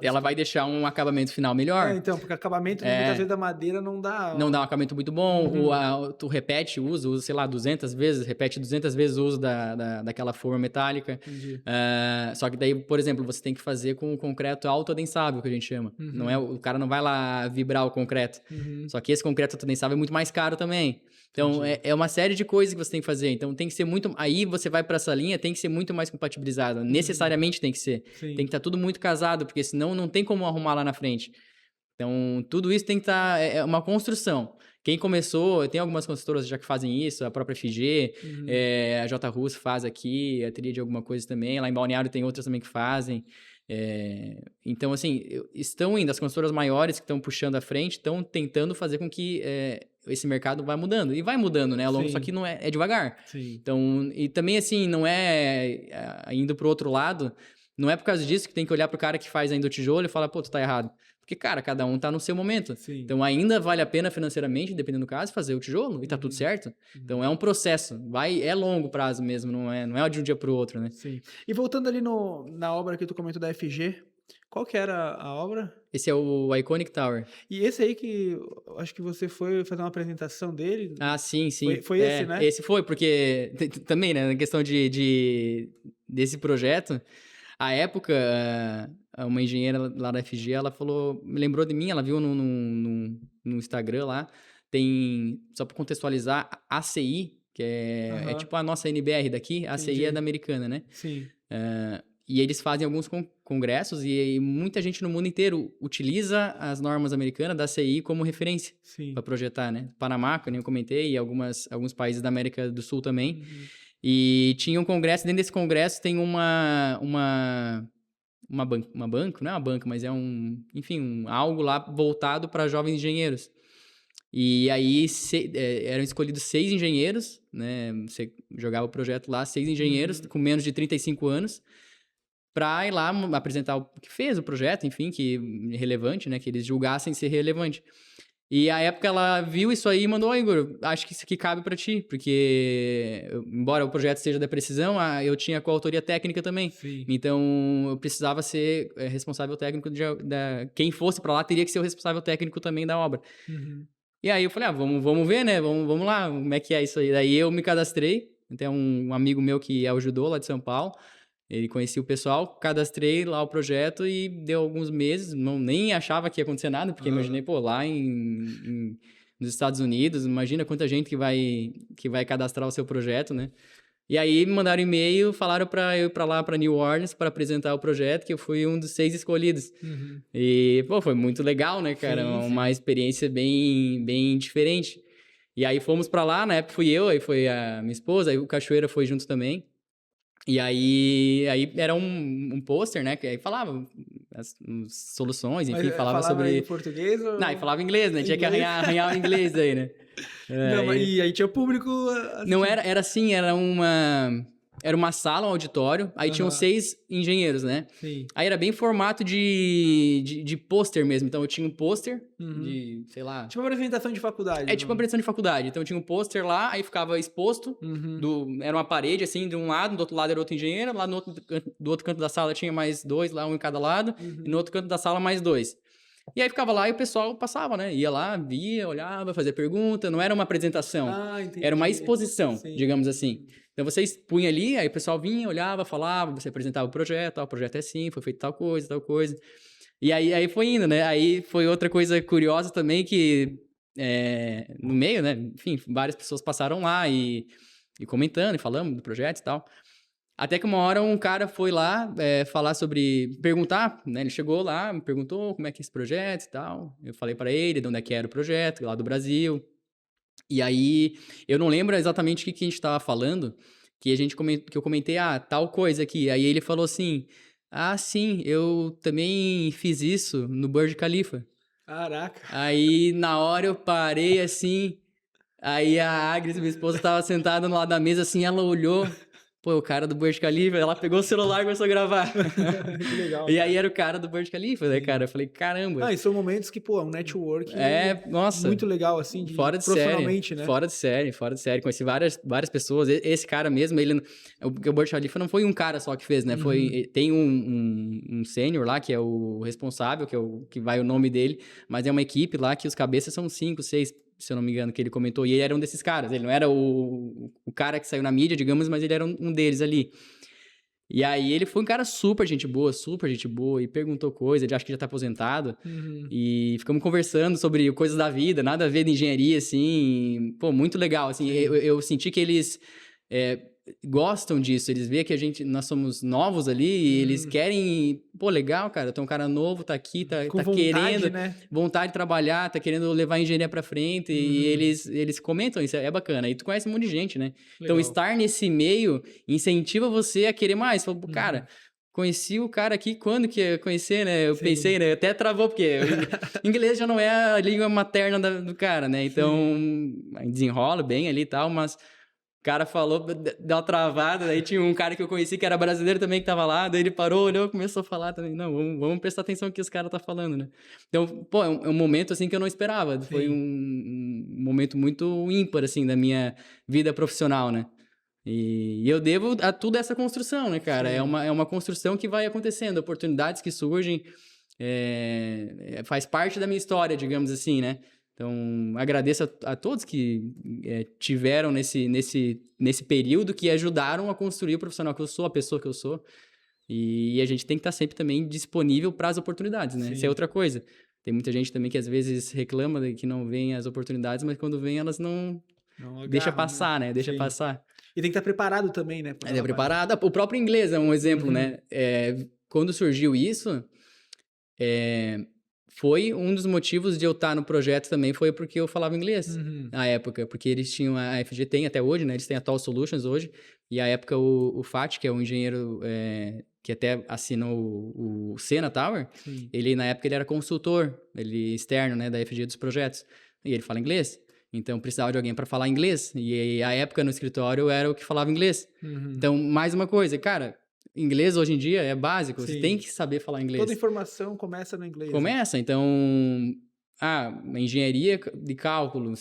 Ela vai deixar um acabamento final melhor. Então, porque acabamento, né, muitas É, vezes da madeira não dá. não dá um acabamento muito bom, Uhum. tu repete o uso, sei lá, 200 vezes, repete 200 vezes o uso daquela forma metálica. Entendi. Só que daí, por exemplo, você tem que fazer com o concreto autoadensável, que a gente chama. Não Uhum. o cara não vai lá vibrar o concreto. Uhum. Só que esse concreto autoadensável é muito mais caro também. Então, Entendi. é uma série de coisas que você tem que fazer. Então, tem que ser muito... Aí, você vai para essa linha, tem que ser muito mais compatibilizado. Necessariamente tem que ser. Tem que Sim. estar tudo muito casado, porque senão não tem como arrumar lá na frente. Então, tudo isso tem que estar... É uma construção. Quem começou, tem algumas construtoras já que fazem isso, a própria FG, Uhum. a J. Rus faz aqui, a Tríade alguma coisa também. Lá em Balneário tem outras também que fazem. Então, assim, estão indo, as construtoras maiores que estão puxando à frente, estão tentando fazer com que esse mercado vá mudando. E vai mudando, né? Ao longo, só Sim. que não é devagar. Sim. Então, e também, assim, não indo pro outro lado, não é por causa disso que tem que olhar pro cara que faz ainda o tijolo e falar, pô, tu tá errado. Porque, cara, cada um tá no seu momento. Sim. Então, ainda vale a pena financeiramente, dependendo do caso, fazer o tijolo e tá tudo certo. Então, é um processo. É longo prazo mesmo, não é de um dia pro outro, né? Sim. E voltando ali na obra que tu comentou da FG, qual que era a obra? Esse é o Iconic Tower. E esse aí que eu acho que você foi fazer uma apresentação dele? Ah, sim, sim. Foi esse, né? Esse foi, porque também, né, na questão desse projeto, à época, uma engenheira lá da FG, ela falou, me lembrou de mim, ela viu no Instagram lá, só para contextualizar, a ACI, que é tipo a nossa NBR daqui, a ACI é da americana, né? Sim. E eles fazem alguns congressos e muita gente no mundo inteiro utiliza as normas americanas da ACI como referência para projetar, né? Panamá, que eu nem comentei, e alguns países da América do Sul também. E tinha um congresso, dentro desse congresso tem uma banca, não é uma banca, mas é algo lá voltado para jovens engenheiros. E aí eram escolhidos 6 engenheiros, né? Você jogava o projeto lá, 6 engenheiros com menos de 35 anos, para ir lá apresentar o que fez o projeto, enfim, que relevante, né? Que eles julgassem ser relevante. E a época ela viu isso aí e mandou, Igor, acho que isso aqui cabe para ti, porque embora o projeto seja da precisão, eu tinha coautoria técnica também. Sim. Então eu precisava ser responsável técnico quem fosse para lá teria que ser o responsável técnico também da obra. E aí eu falei, vamos ver, né? Vamos lá, como é que é isso aí. Daí eu me cadastrei, tem um amigo meu que é o judô lá de São Paulo. Ele conhecia o pessoal, cadastrei lá o projeto e deu alguns meses, nem achava que ia acontecer nada, porque imaginei, lá nos Estados Unidos, imagina quanta gente que vai cadastrar o seu projeto, né? E aí me mandaram e-mail, falaram para eu ir para lá, para New Orleans, para apresentar o projeto, que eu fui um dos 6 escolhidos. E, foi muito legal, né, cara? Uma experiência bem, bem diferente. E aí fomos para lá, na época fui eu, aí foi a minha esposa, aí o Cachoeira foi junto também. E aí era um pôster, né? Que aí falava as soluções, enfim, falava sobre... em português ou... Não, e falava inglês, né? Tinha que arranhar o inglês aí, né? Não, e aí tinha público... Não, era assim, era uma sala, um auditório, aí tinham 6 engenheiros, né? Sim. Aí era bem formato de pôster mesmo. Então eu tinha um pôster de, sei lá... Tipo uma apresentação de faculdade. Tipo uma apresentação de faculdade. Então eu tinha um pôster lá, aí ficava exposto, era uma parede assim, de um lado, do outro lado era outro engenheiro, lá do outro canto da sala tinha mais 2, lá um em cada lado, e no outro canto da sala mais 2. E aí ficava lá e o pessoal passava, né? Ia lá, via, olhava, fazia pergunta. Não era uma apresentação, era uma exposição, digamos assim. Então você expunha ali, aí o pessoal vinha, olhava, falava, você apresentava o projeto é assim, foi feito tal coisa, tal coisa. E aí foi indo, né? Aí foi outra coisa curiosa também que no meio, né? Enfim, várias pessoas passaram lá e comentando e falando do projeto e tal. Até que uma hora um cara foi lá perguntar, né? Ele chegou lá, me perguntou como é que é esse projeto e tal. Eu falei para ele de onde é que era o projeto, lá do Brasil. E aí, eu não lembro exatamente o que a gente estava falando, que eu comentei, tal coisa aqui. Aí ele falou assim, sim, eu também fiz isso no Burj Khalifa. Caraca. Aí, na hora eu parei assim, aí a Agnes, minha esposa, estava sentada no lado da mesa assim, ela olhou... o cara do Burj Khalifa, ela pegou o celular e começou a gravar. Que legal. E aí era o cara do Burj Khalifa, né, cara? Eu falei, caramba. E são momentos que, um network nossa, muito legal, assim, fora de profissionalmente, série, né? Fora de série. Conheci várias pessoas. Esse cara mesmo, o Burj Khalifa não foi um cara só que fez, né? Tem um sênior lá, que é o responsável, que vai o nome dele, mas é uma equipe lá que os cabeças são 5, 6, se eu não me engano, que ele comentou, e ele era um desses caras, ele não era o cara que saiu na mídia, digamos, mas ele era um deles ali. E aí ele foi um cara super gente boa, e perguntou coisa, ele acho que já tá aposentado, e ficamos conversando sobre coisas da vida, nada a ver de engenharia, assim, muito legal, assim, eu senti que eles... gostam disso, eles veem que nós somos novos ali e eles querem, legal, cara, tem um cara novo, tá aqui, tá vontade, querendo, né? Vontade de trabalhar, tá querendo levar a engenharia pra frente e eles comentam, isso é bacana, e tu conhece um monte de gente, né? Legal. Então estar nesse meio incentiva você a querer mais, fala, cara... Conheci o cara aqui, quando que ia conhecer, né? Eu pensei, né? Até travou, porque inglês já não é a língua materna do cara, né? Então, desenrola bem ali e tal, mas... O cara falou, deu uma travada, daí tinha um cara que eu conheci que era brasileiro também que tava lá, daí ele parou, olhou, começou a falar também. Não, vamos prestar atenção no que esse cara tá falando, né? Então, pô, é um momento assim que eu não esperava. Foi Sim. um momento muito ímpar, assim, da minha vida profissional, né? E eu devo a tudo essa construção, né, cara? Sim. É uma construção que vai acontecendo, oportunidades que surgem, faz parte da minha história, digamos assim, né? Então, agradeço a todos que tiveram nesse período, que ajudaram a construir o profissional que eu sou, a pessoa que eu sou. E a gente tem que estar sempre também disponível para as oportunidades, né? Isso é Sim. outra coisa. Tem muita gente também que às vezes reclama de que não vem as oportunidades, mas quando vem elas não deixa agarram, passar, né? Deixa Sim. passar. E tem que estar preparado também, né? É preparado. O próprio inglês é um exemplo, né? Quando surgiu isso, foi um dos motivos de eu estar no projeto também, foi porque eu falava inglês na época, porque eles tinham, a FG tem até hoje, né? Eles têm a Tall Solutions hoje, e à época o Fat, que é um engenheiro que até assinou o Sena Tower, Sim. ele na época ele era consultor, ele externo, né, da FG dos projetos, e ele fala inglês. Então, precisava de alguém para falar inglês. E a época no escritório eu era o que falava inglês. Então, mais uma coisa, cara, inglês hoje em dia é básico. Você Sim. tem que saber falar inglês. Toda informação começa no inglês. Começa, então... engenharia de cálculo, o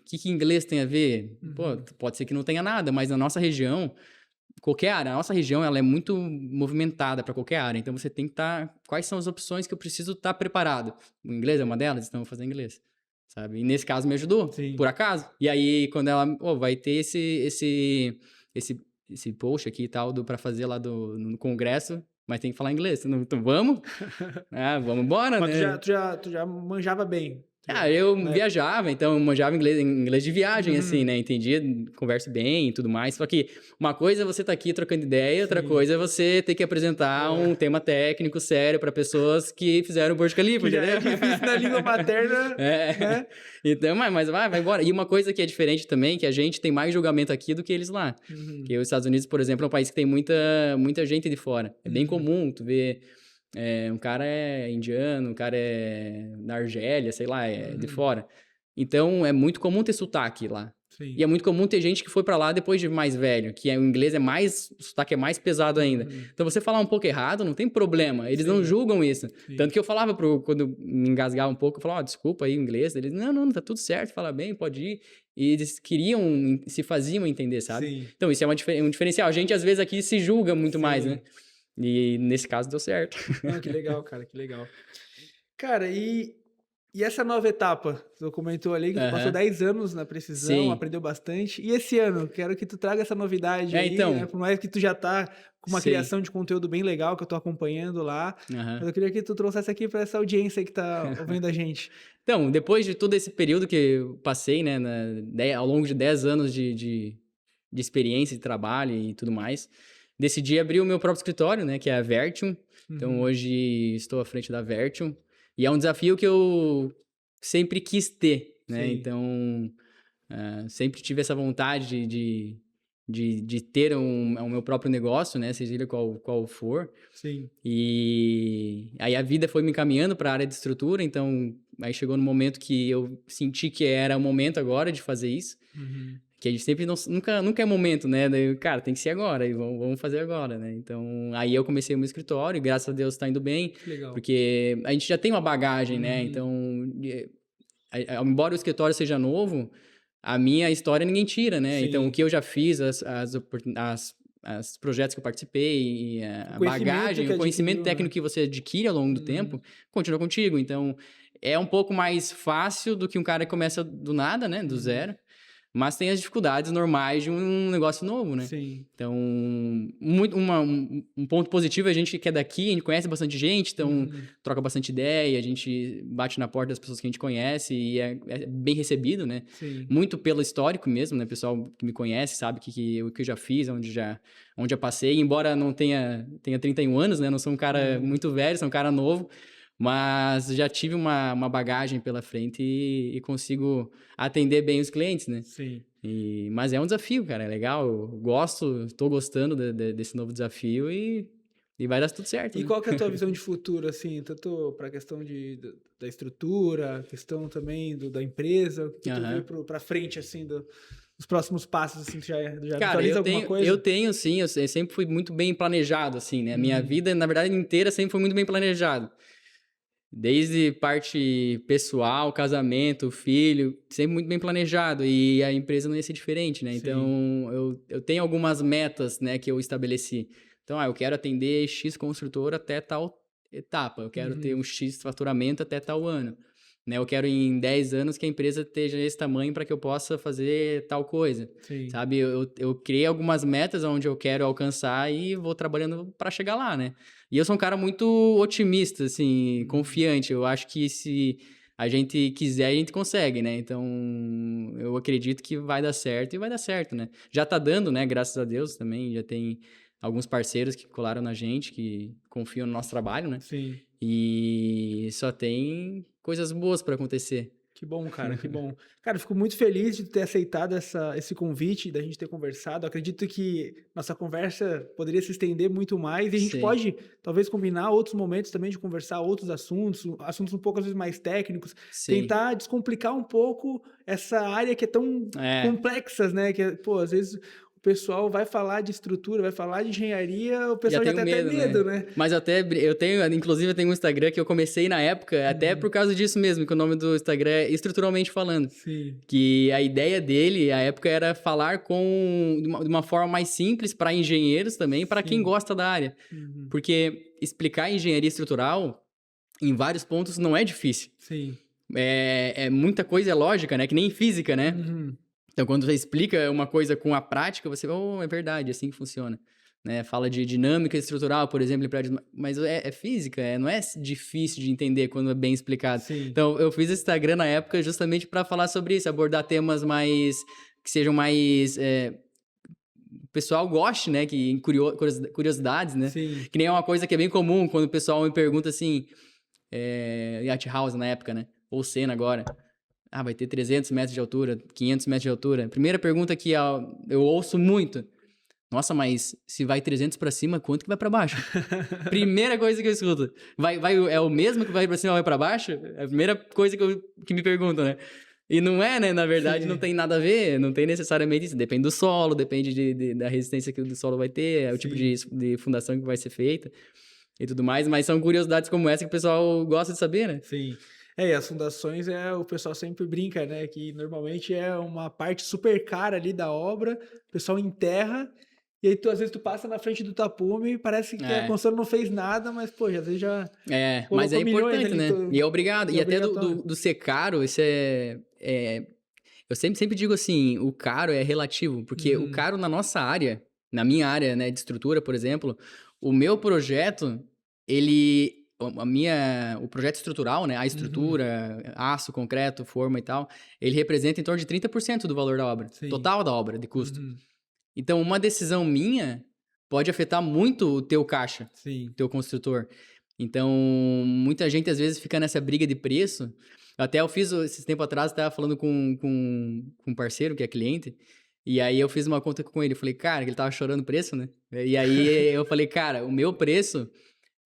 que inglês tem a ver? Pô, pode ser que não tenha nada, mas na nossa região, qualquer área, a nossa região ela é muito movimentada para qualquer área. Então, você tem que estar... Quais são as opções que eu preciso estar preparado? O inglês é uma delas, então eu vou fazer inglês. Sabe? E nesse caso me ajudou, Sim. por acaso. E aí, quando ela, vai ter esse post aqui e tal, para fazer lá no congresso, mas tem que falar inglês. Então vamos? Vamos embora, Mas né? tu já manjava bem. Eu viajava, então eu manjava inglês de viagem, assim, né? Entendia, converso bem e tudo mais. Só que uma coisa é você tá aqui trocando ideia, outra coisa é você ter que apresentar um tema técnico sério para pessoas que fizeram o Burj Khalifa, Já entendeu? é difícil na língua materna, né? Então, mas vai embora. E uma coisa que é diferente também, que a gente tem mais julgamento aqui do que eles lá. Porque os Estados Unidos, por exemplo, é um país que tem muita gente de fora. É bem comum tu ver... um cara é indiano, um cara é da Argélia, sei lá, de fora. Então, é muito comum ter sotaque lá. Sim. E é muito comum ter gente que foi pra lá depois de mais velho, que o inglês o sotaque é mais pesado ainda. Então, você falar um pouco errado, não tem problema. Eles não julgam isso. Tanto que eu falava, quando me engasgava um pouco, eu falava, desculpa aí o inglês. Eles, não, tá tudo certo, fala bem, pode ir. E eles se faziam entender, sabe? Sim. Então, isso é um diferencial. A gente, às vezes, aqui se julga muito mais, né? E nesse caso deu certo. Não, que legal, cara, que legal. Cara, e essa nova etapa? Tu comentou ali que tu passou 10 anos na precisão, aprendeu bastante. E esse ano? Quero que tu traga essa novidade aí, então, né? Por mais que tu já tá com uma criação de conteúdo bem legal que eu tô acompanhando lá. Mas eu queria que tu trouxesse aqui para essa audiência que tá ouvindo a gente. Então, depois de todo esse período que eu passei, né, ao longo de 10 anos de experiência, de trabalho e tudo mais, decidi abrir o meu próprio escritório, né, que é a Vertium. Então, hoje estou à frente da Vertium. E é um desafio que eu sempre quis ter, né? Então, sempre tive essa vontade de ter o meu próprio negócio, né? Seja ele qual for. Sim. E aí a vida foi me encaminhando para a área de estrutura. Então, aí chegou no momento que eu senti que era o momento agora de fazer isso. Que a gente sempre nunca é momento, né? Daí, cara, tem que ser agora, e vamos fazer agora, né? Então, aí eu comecei o meu escritório, e graças a Deus está indo bem, Legal. porque a gente já tem uma bagagem, né? Então, embora o escritório seja novo, a minha história ninguém tira, né? Sim. Então, o que eu já fiz, os projetos que eu participei, a bagagem, o conhecimento técnico que você adquire ao longo do tempo, continua contigo. Então, é um pouco mais fácil do que um cara que começa do nada, né? Do zero. Mas tem as dificuldades normais de um negócio novo, né? Sim. Então, um ponto positivo é a gente que é daqui, a gente conhece bastante gente, então troca bastante ideia, a gente bate na porta das pessoas que a gente conhece e é bem recebido, né? Sim. Muito pelo histórico mesmo, né? Pessoal que me conhece sabe o que eu já fiz, onde já passei, embora não tenha 31 anos, né? Não sou um cara muito velho, sou um cara novo. Mas já tive uma bagagem pela frente e consigo atender bem os clientes, né? Sim. Mas é um desafio, cara, é legal, eu estou gostando desse novo desafio e vai dar tudo certo. E né? qual que é a tua visão de futuro, assim, tanto para a questão da estrutura, questão também da empresa, o que tu vê para frente, assim, os próximos passos, assim, tu já Cara, visualiza alguma coisa? eu tenho sim, eu sempre fui muito bem planejado, assim, né? A minha Uhum. vida, na verdade, inteira sempre foi muito bem planejado. Desde parte pessoal, casamento, filho, sempre muito bem planejado. E a empresa não ia ser diferente, né? Sim. Então, eu tenho algumas metas, né, que eu estabeleci. Então, eu quero atender X construtor até tal etapa. Eu quero ter Uhum. um X faturamento até tal ano. Né? Eu quero em 10 anos que a empresa esteja esse tamanho para que eu possa fazer tal coisa. Sim. Sabe? Eu criei algumas metas onde eu quero alcançar e vou trabalhando para chegar lá, né? E eu sou um cara muito otimista, assim, confiante. Eu acho que se a gente quiser, a gente consegue, né? Então, eu acredito que vai dar certo e vai dar certo, né? Já tá dando, né? Graças a Deus também. Já tem alguns parceiros que colaram na gente, que confiam no nosso trabalho, né? Sim. E só tem coisas boas para acontecer. Que bom, cara, que bom. Cara, eu fico muito feliz de ter aceitado esse convite, da gente ter conversado. Acredito que nossa conversa poderia se estender muito mais e a gente Sim, pode, talvez, combinar outros momentos também de conversar outros assuntos, assuntos um pouco, às vezes, mais técnicos, sim. tentar descomplicar um pouco essa área que é tão É. complexa, né? Que, pô, às vezes o pessoal vai falar de estrutura, vai falar de engenharia, o Já pessoal já tenho tem até medo, né? medo, né? Mas eu tenho, inclusive eu tenho um Instagram que eu comecei na época, até Uhum. por causa disso mesmo, que o nome do Instagram é Estruturalmente Falando. Sim. Que a ideia dele, à época, era falar de uma forma mais simples para engenheiros também, para quem Sim. gosta da área. Uhum. Porque explicar engenharia estrutural, em vários pontos, não é difícil. Sim. É muita coisa, é lógica, né? Que nem física, né? Uhum. Então, quando você explica uma coisa com a prática, você vai, oh, é verdade, assim que funciona. Né? Fala de dinâmica estrutural, por exemplo, em prédios, mas é física, não é difícil de entender quando é bem explicado. Sim. Então, eu fiz esse Instagram na época justamente para falar sobre isso, abordar temas mais que sejam mais o pessoal goste, né? Que curiosidades, né? Sim. Que nem é uma coisa que é bem comum quando o pessoal me pergunta assim, Yacht House na época, né? Ou Sena agora. Ah, vai ter 300 metros de altura, 500 metros de altura. Primeira pergunta que eu ouço muito. Nossa, mas se vai 300 pra cima, quanto que vai pra baixo? Primeira coisa que eu escuto. É o mesmo que vai pra cima ou vai pra baixo? É a primeira coisa que me perguntam, né? E não é, né? Na verdade, não Sim. tem nada a ver. Não tem necessariamente isso. Depende do solo, depende da resistência que o solo vai ter, é o tipo Sim. de fundação que vai ser feita e tudo mais. Mas são curiosidades como essa que o pessoal gosta de saber, né? Sim. É, e as fundações o pessoal sempre brinca, né? Que normalmente é uma parte super cara ali da obra, o pessoal enterra, e aí às vezes tu passa na frente do tapume e parece que a É. construção não fez nada, mas, pô, às vezes já Mas é colocou milhões importante, ali né? E é obrigado. e E é até obrigatório. do ser caro, isso eu sempre digo assim, o caro é relativo, porque o Uhum. caro na nossa área, na minha área, né, de estrutura, por exemplo, o meu projeto, o projeto estrutural, né, a Uhum. estrutura, aço, concreto, forma e tal, ele representa em torno de 30% do valor da obra, Sim. total da obra, de custo. Uhum. Então, uma decisão minha pode afetar muito o teu caixa, o Sim. teu construtor. Então, muita gente às vezes fica nessa briga de preço. Até eu fiz, esses tempo atrás, estava falando com um parceiro que é cliente, e aí eu fiz uma conta com ele. Eu falei, cara, que ele tava chorando o preço, né? E aí eu falei, cara, o meu preço,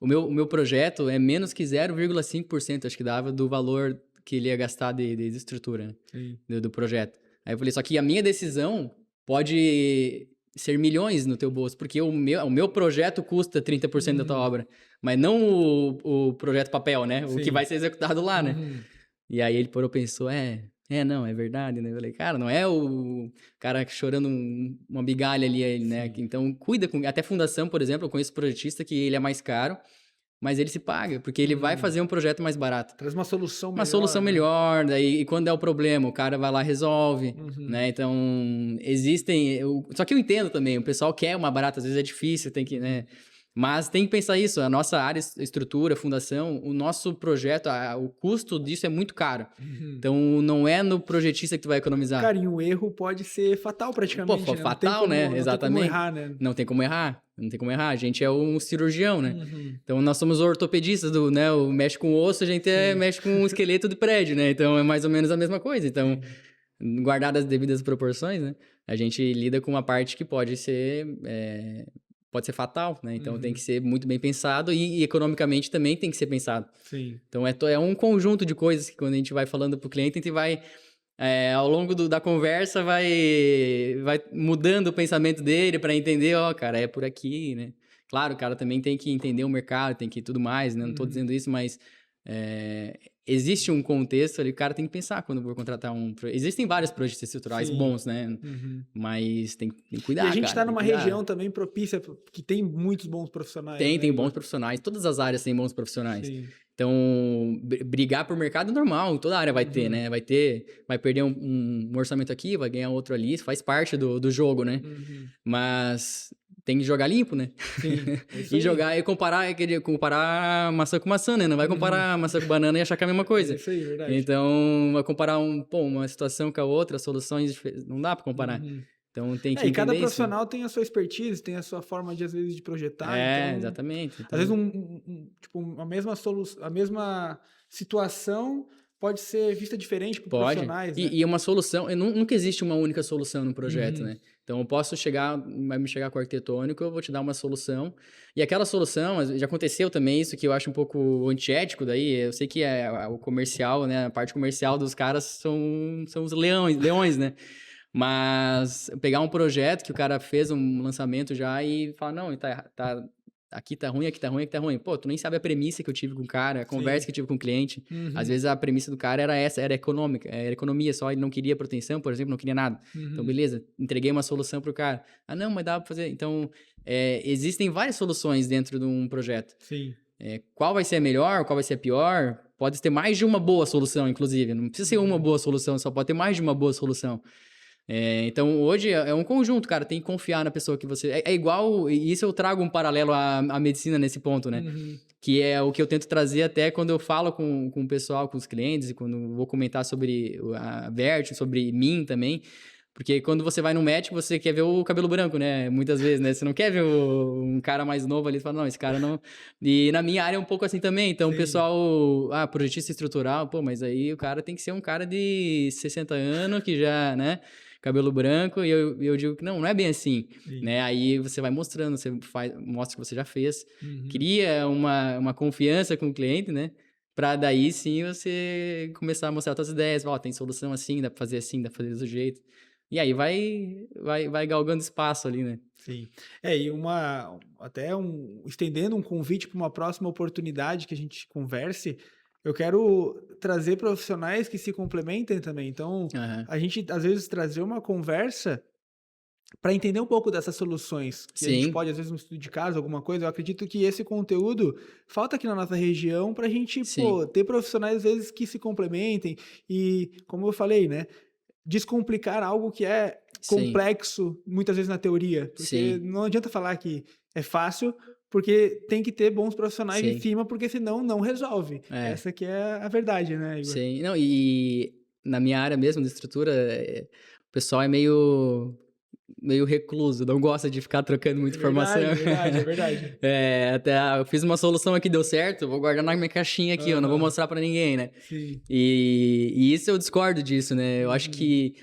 o meu projeto é menos que 0,5%, acho que dava, do valor que ele ia gastar de estrutura, né? Sim. Do projeto. Aí eu falei, só que a minha decisão pode ser milhões no teu bolso, porque o meu projeto custa 30% da tua Uhum. obra, mas não o projeto papel, né? O que Sim. vai ser executado lá, né? Uhum. E aí ele parou e pensou, não, é verdade, né? Eu falei, cara, não é o cara chorando uma migalha ali, né? Sim. Então cuida com... Até fundação, por exemplo, eu conheço projetista que ele é mais caro, mas ele se paga, porque ele vai Uhum. fazer um projeto mais barato. Traz uma solução Uma solução melhor, né? melhor, daí e quando é o problema, o cara vai lá e resolve, Uhum. né? Então, só que eu entendo também, o pessoal quer uma barata, às vezes é difícil, tem que, né? Mas tem que pensar isso, a nossa área, estrutura, fundação, o nosso projeto, o custo disso é muito caro. Uhum. Então, não é no projetista que tu vai economizar. Cara, e o erro pode ser fatal Pô, praticamente, né? fatal, né? Não tem como Exatamente. errar, né? Não tem como errar. Não tem como errar. A gente é um cirurgião, né? Uhum. Então, nós somos ortopedistas, né? O mexe com o osso, a gente Sim. mexe com o esqueleto do prédio, né? Então, é mais ou menos a mesma coisa. Então, Sim. guardadas as devidas proporções, né? A gente lida com uma parte que pode ser fatal, né? Então, tem que Uhum. ser muito bem pensado e economicamente também tem que ser pensado. Sim. Então, é um conjunto de coisas que quando a gente vai falando para o cliente, a gente vai ao longo da conversa vai mudando o pensamento dele para entender, ó, cara, é por aqui, né? Claro, o cara também tem que entender o mercado, tem que tudo mais, né? Não tô dizendo isso, mas existe um contexto ali, o cara tem que pensar quando for contratar Existem vários projetos estruturais Sim. bons, né? Mas tem que cuidar, E a gente cara, tá tem que numa cuidar. região também propícia, que tem muitos bons profissionais, Tem né, bons Igor? profissionais, todas as áreas têm bons profissionais. Sim. Então, brigar por mercado é normal, toda área vai ter, né? Vai perder um orçamento aqui, vai ganhar outro ali, isso faz parte do jogo, né? Mas tem que jogar limpo, né? Sim, é isso E aí. jogar e comparar maçã com maçã, né? Não vai comparar maçã com banana e achar que é a mesma É coisa. isso aí, verdade. Então, vai comparar uma situação com a outra, soluções não dá pra comparar. Então, tem que E cada entender isso. profissional tem a sua expertise, tem a sua forma de, às vezes, de projetar, então... Exatamente. Às vezes, tipo, a mesma situação pode ser vista diferente por Pode. profissionais, né? E uma solução, nunca existe uma única solução no projeto, né? Então, eu posso vai me chegar com o arquitetônico, eu vou te dar uma solução. E aquela solução, já aconteceu também isso que eu acho um pouco antiético daí. Eu sei que o comercial, né? A parte comercial dos caras são os leões, né? Mas pegar um projeto que o cara fez um lançamento já e falar, não, aqui tá ruim, aqui tá ruim, aqui tá ruim. Pô, tu nem sabe a premissa que eu tive com o cara, a conversa que eu tive com o cliente. Às vezes a premissa do cara era essa, era econômica, era economia só, ele não queria proteção, por exemplo, não queria nada. Então, beleza, entreguei uma solução pro cara. Ah, não, mas dá pra fazer. Então, existem várias soluções dentro de um projeto. Sim. Qual vai ser a melhor, qual vai ser a pior? Pode ter mais de uma boa solução, inclusive. Não precisa ser uma boa solução, só pode ter mais de uma boa solução. Então, hoje é um conjunto, cara, tem que confiar na pessoa que você... É igual, e isso eu trago um paralelo à medicina nesse ponto, né? Que é o que eu tento trazer até quando eu falo com o pessoal, com os clientes, e quando vou comentar sobre a Vert, sobre mim também. Porque quando você vai no médico, você quer ver o cabelo branco, né? Muitas vezes, né? Você não quer ver um cara mais novo ali e fala, não, esse cara não... E na minha área é um pouco assim também. Então, o pessoal... projetista estrutural, pô, mas aí o cara tem que ser um cara de 60 anos, que já, né? Cabelo branco, e eu digo que não é bem assim, né? Aí você vai mostrando, mostra que você já fez, cria uma confiança com o cliente, né? Pra daí sim você começar a mostrar outras ideias, tem solução assim, dá pra fazer assim, dá pra fazer do jeito. E aí vai galgando espaço ali, né? Sim. E estendendo um convite para uma próxima oportunidade que a gente converse, eu quero trazer profissionais que se complementem também. Então, a gente, às vezes, trazer uma conversa para entender um pouco dessas soluções. Que a gente Sim. pode, às vezes, no estudo de casa, alguma coisa. Eu acredito que esse conteúdo falta aqui na nossa região para a gente, ter profissionais, às vezes, que se complementem. E, como eu falei, né? Descomplicar algo que é complexo, muitas vezes, na teoria. Porque não adianta falar que é fácil, porque tem que ter bons profissionais em cima, porque senão não resolve. Essa que é a verdade, né, Igor? Sim. Não, e na minha área mesmo de estrutura, o pessoal é meio recluso, não gosta de ficar trocando muita informação. É verdade. Até eu fiz uma solução aqui, deu certo, vou guardar na minha caixinha aqui, eu não vou mostrar pra ninguém, né? Sim. E isso eu discordo disso, né? Eu acho que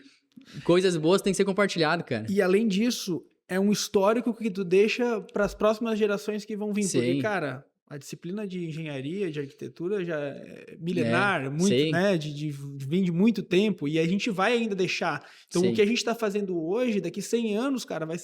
coisas boas têm que ser compartilhadas, cara. E além disso, é um histórico que tu deixa para as próximas gerações que vão vir. Porque, cara, a disciplina de engenharia, de arquitetura já é milenar, muito, né? Vem de muito tempo, e a gente vai ainda deixar. Então, o que a gente está fazendo hoje, daqui 100 anos, cara, vai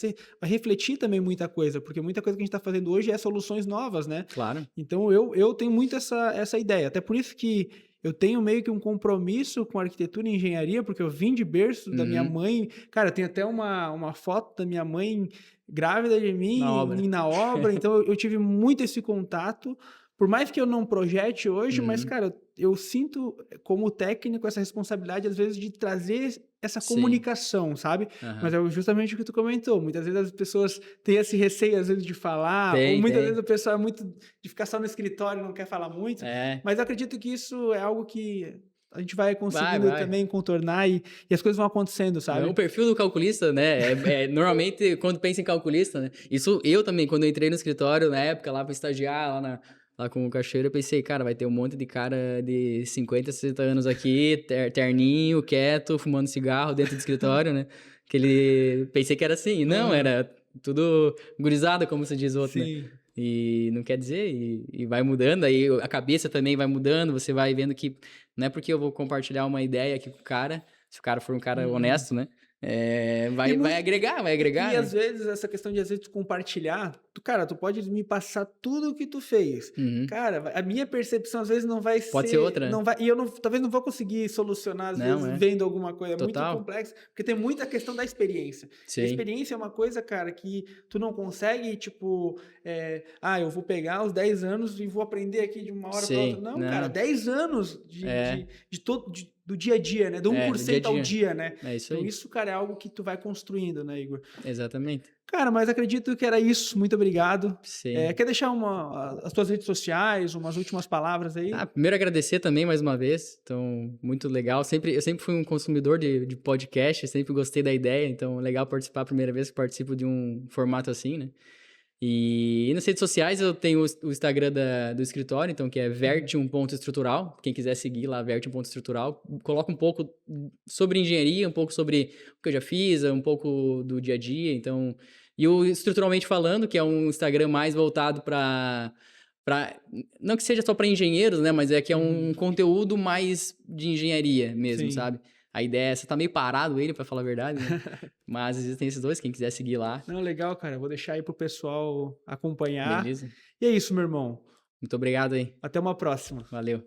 refletir também muita coisa, porque muita coisa que a gente está fazendo hoje é soluções novas, né? Claro. Então, eu tenho muito essa ideia. Até por isso que eu tenho meio que um compromisso com arquitetura e engenharia, porque eu vim de berço da minha mãe. Cara, tem até uma foto da minha mãe grávida de mim na obra. Então, eu tive muito esse contato. Por mais que eu não projete hoje, mas, cara, eu sinto como técnico essa responsabilidade, às vezes, de trazer essa comunicação, sabe? Mas é justamente o que tu comentou. Muitas vezes as pessoas têm esse receio, às vezes, de falar. Ou muitas vezes o pessoal é muito de ficar só no escritório e não quer falar muito. Mas eu acredito que isso é algo que a gente vai conseguindo também contornar e as coisas vão acontecendo, sabe? O perfil do calculista, né? Normalmente, quando pensa em calculista, né? Isso eu também, quando eu entrei no escritório, na época, lá para estagiar, lá com o caixeiro, eu pensei, cara, vai ter um monte de cara de 50, 60 anos aqui, terninho, quieto, fumando cigarro dentro do escritório, né? Pensei que era assim. Não, era tudo gurizada, como se diz o outro, né? E não quer dizer, e vai mudando, aí a cabeça também vai mudando, você vai vendo que não é porque eu vou compartilhar uma ideia aqui com o cara, Se o cara for um cara Uhum. honesto, né? Vai muito- agregar, vai E agregar, né? às vezes, essa questão de às vezes compartilhar, cara, tu pode me passar tudo o que tu fez. Uhum. Cara, a minha percepção às vezes não vai Pode ser ser, outra, né? não vai, e eu não, talvez não vou conseguir solucionar às Não, vezes é. vendo alguma coisa, é muito Total. complexo, porque tem muita questão da experiência. E a Sim. experiência é uma coisa, cara, que tu não consegue, tipo, eu vou pegar os 10 anos e vou aprender aqui de uma hora para outra. Sim. Não, cara, Não. 10 anos É. do dia a dia, né? Do Do dia a 1% ao dia. dia, né? É isso Então aí. isso, cara, é algo que tu vai construindo, né, Igor? Exatamente. Cara, mas acredito que era isso. Muito obrigado. Sim. Quer deixar as tuas redes sociais, umas últimas palavras aí? Primeiro agradecer também mais uma vez. Então, muito legal. Eu sempre fui um consumidor de podcast, sempre gostei da ideia. Então, legal participar a primeira vez que participo de um formato assim, né? E nas redes sociais eu tenho o Instagram do escritório, então que é verte1.estrutural. Quem quiser seguir lá, verte1.estrutural. Coloca um pouco sobre engenharia, um pouco sobre o que eu já fiz, um pouco do dia a dia. Então, e o Estruturalmente Falando, que é um Instagram mais voltado para não que seja só para engenheiros, né? Mas é que é um conteúdo mais de engenharia mesmo, Sim. sabe? A ideia é essa, tá meio parado ele, para falar a verdade, né? Mas existem esses dois, quem quiser seguir lá, Não, legal, cara. Vou deixar aí pro pessoal acompanhar. beleza? E é isso, meu irmão. Muito obrigado aí. Até uma próxima. Valeu.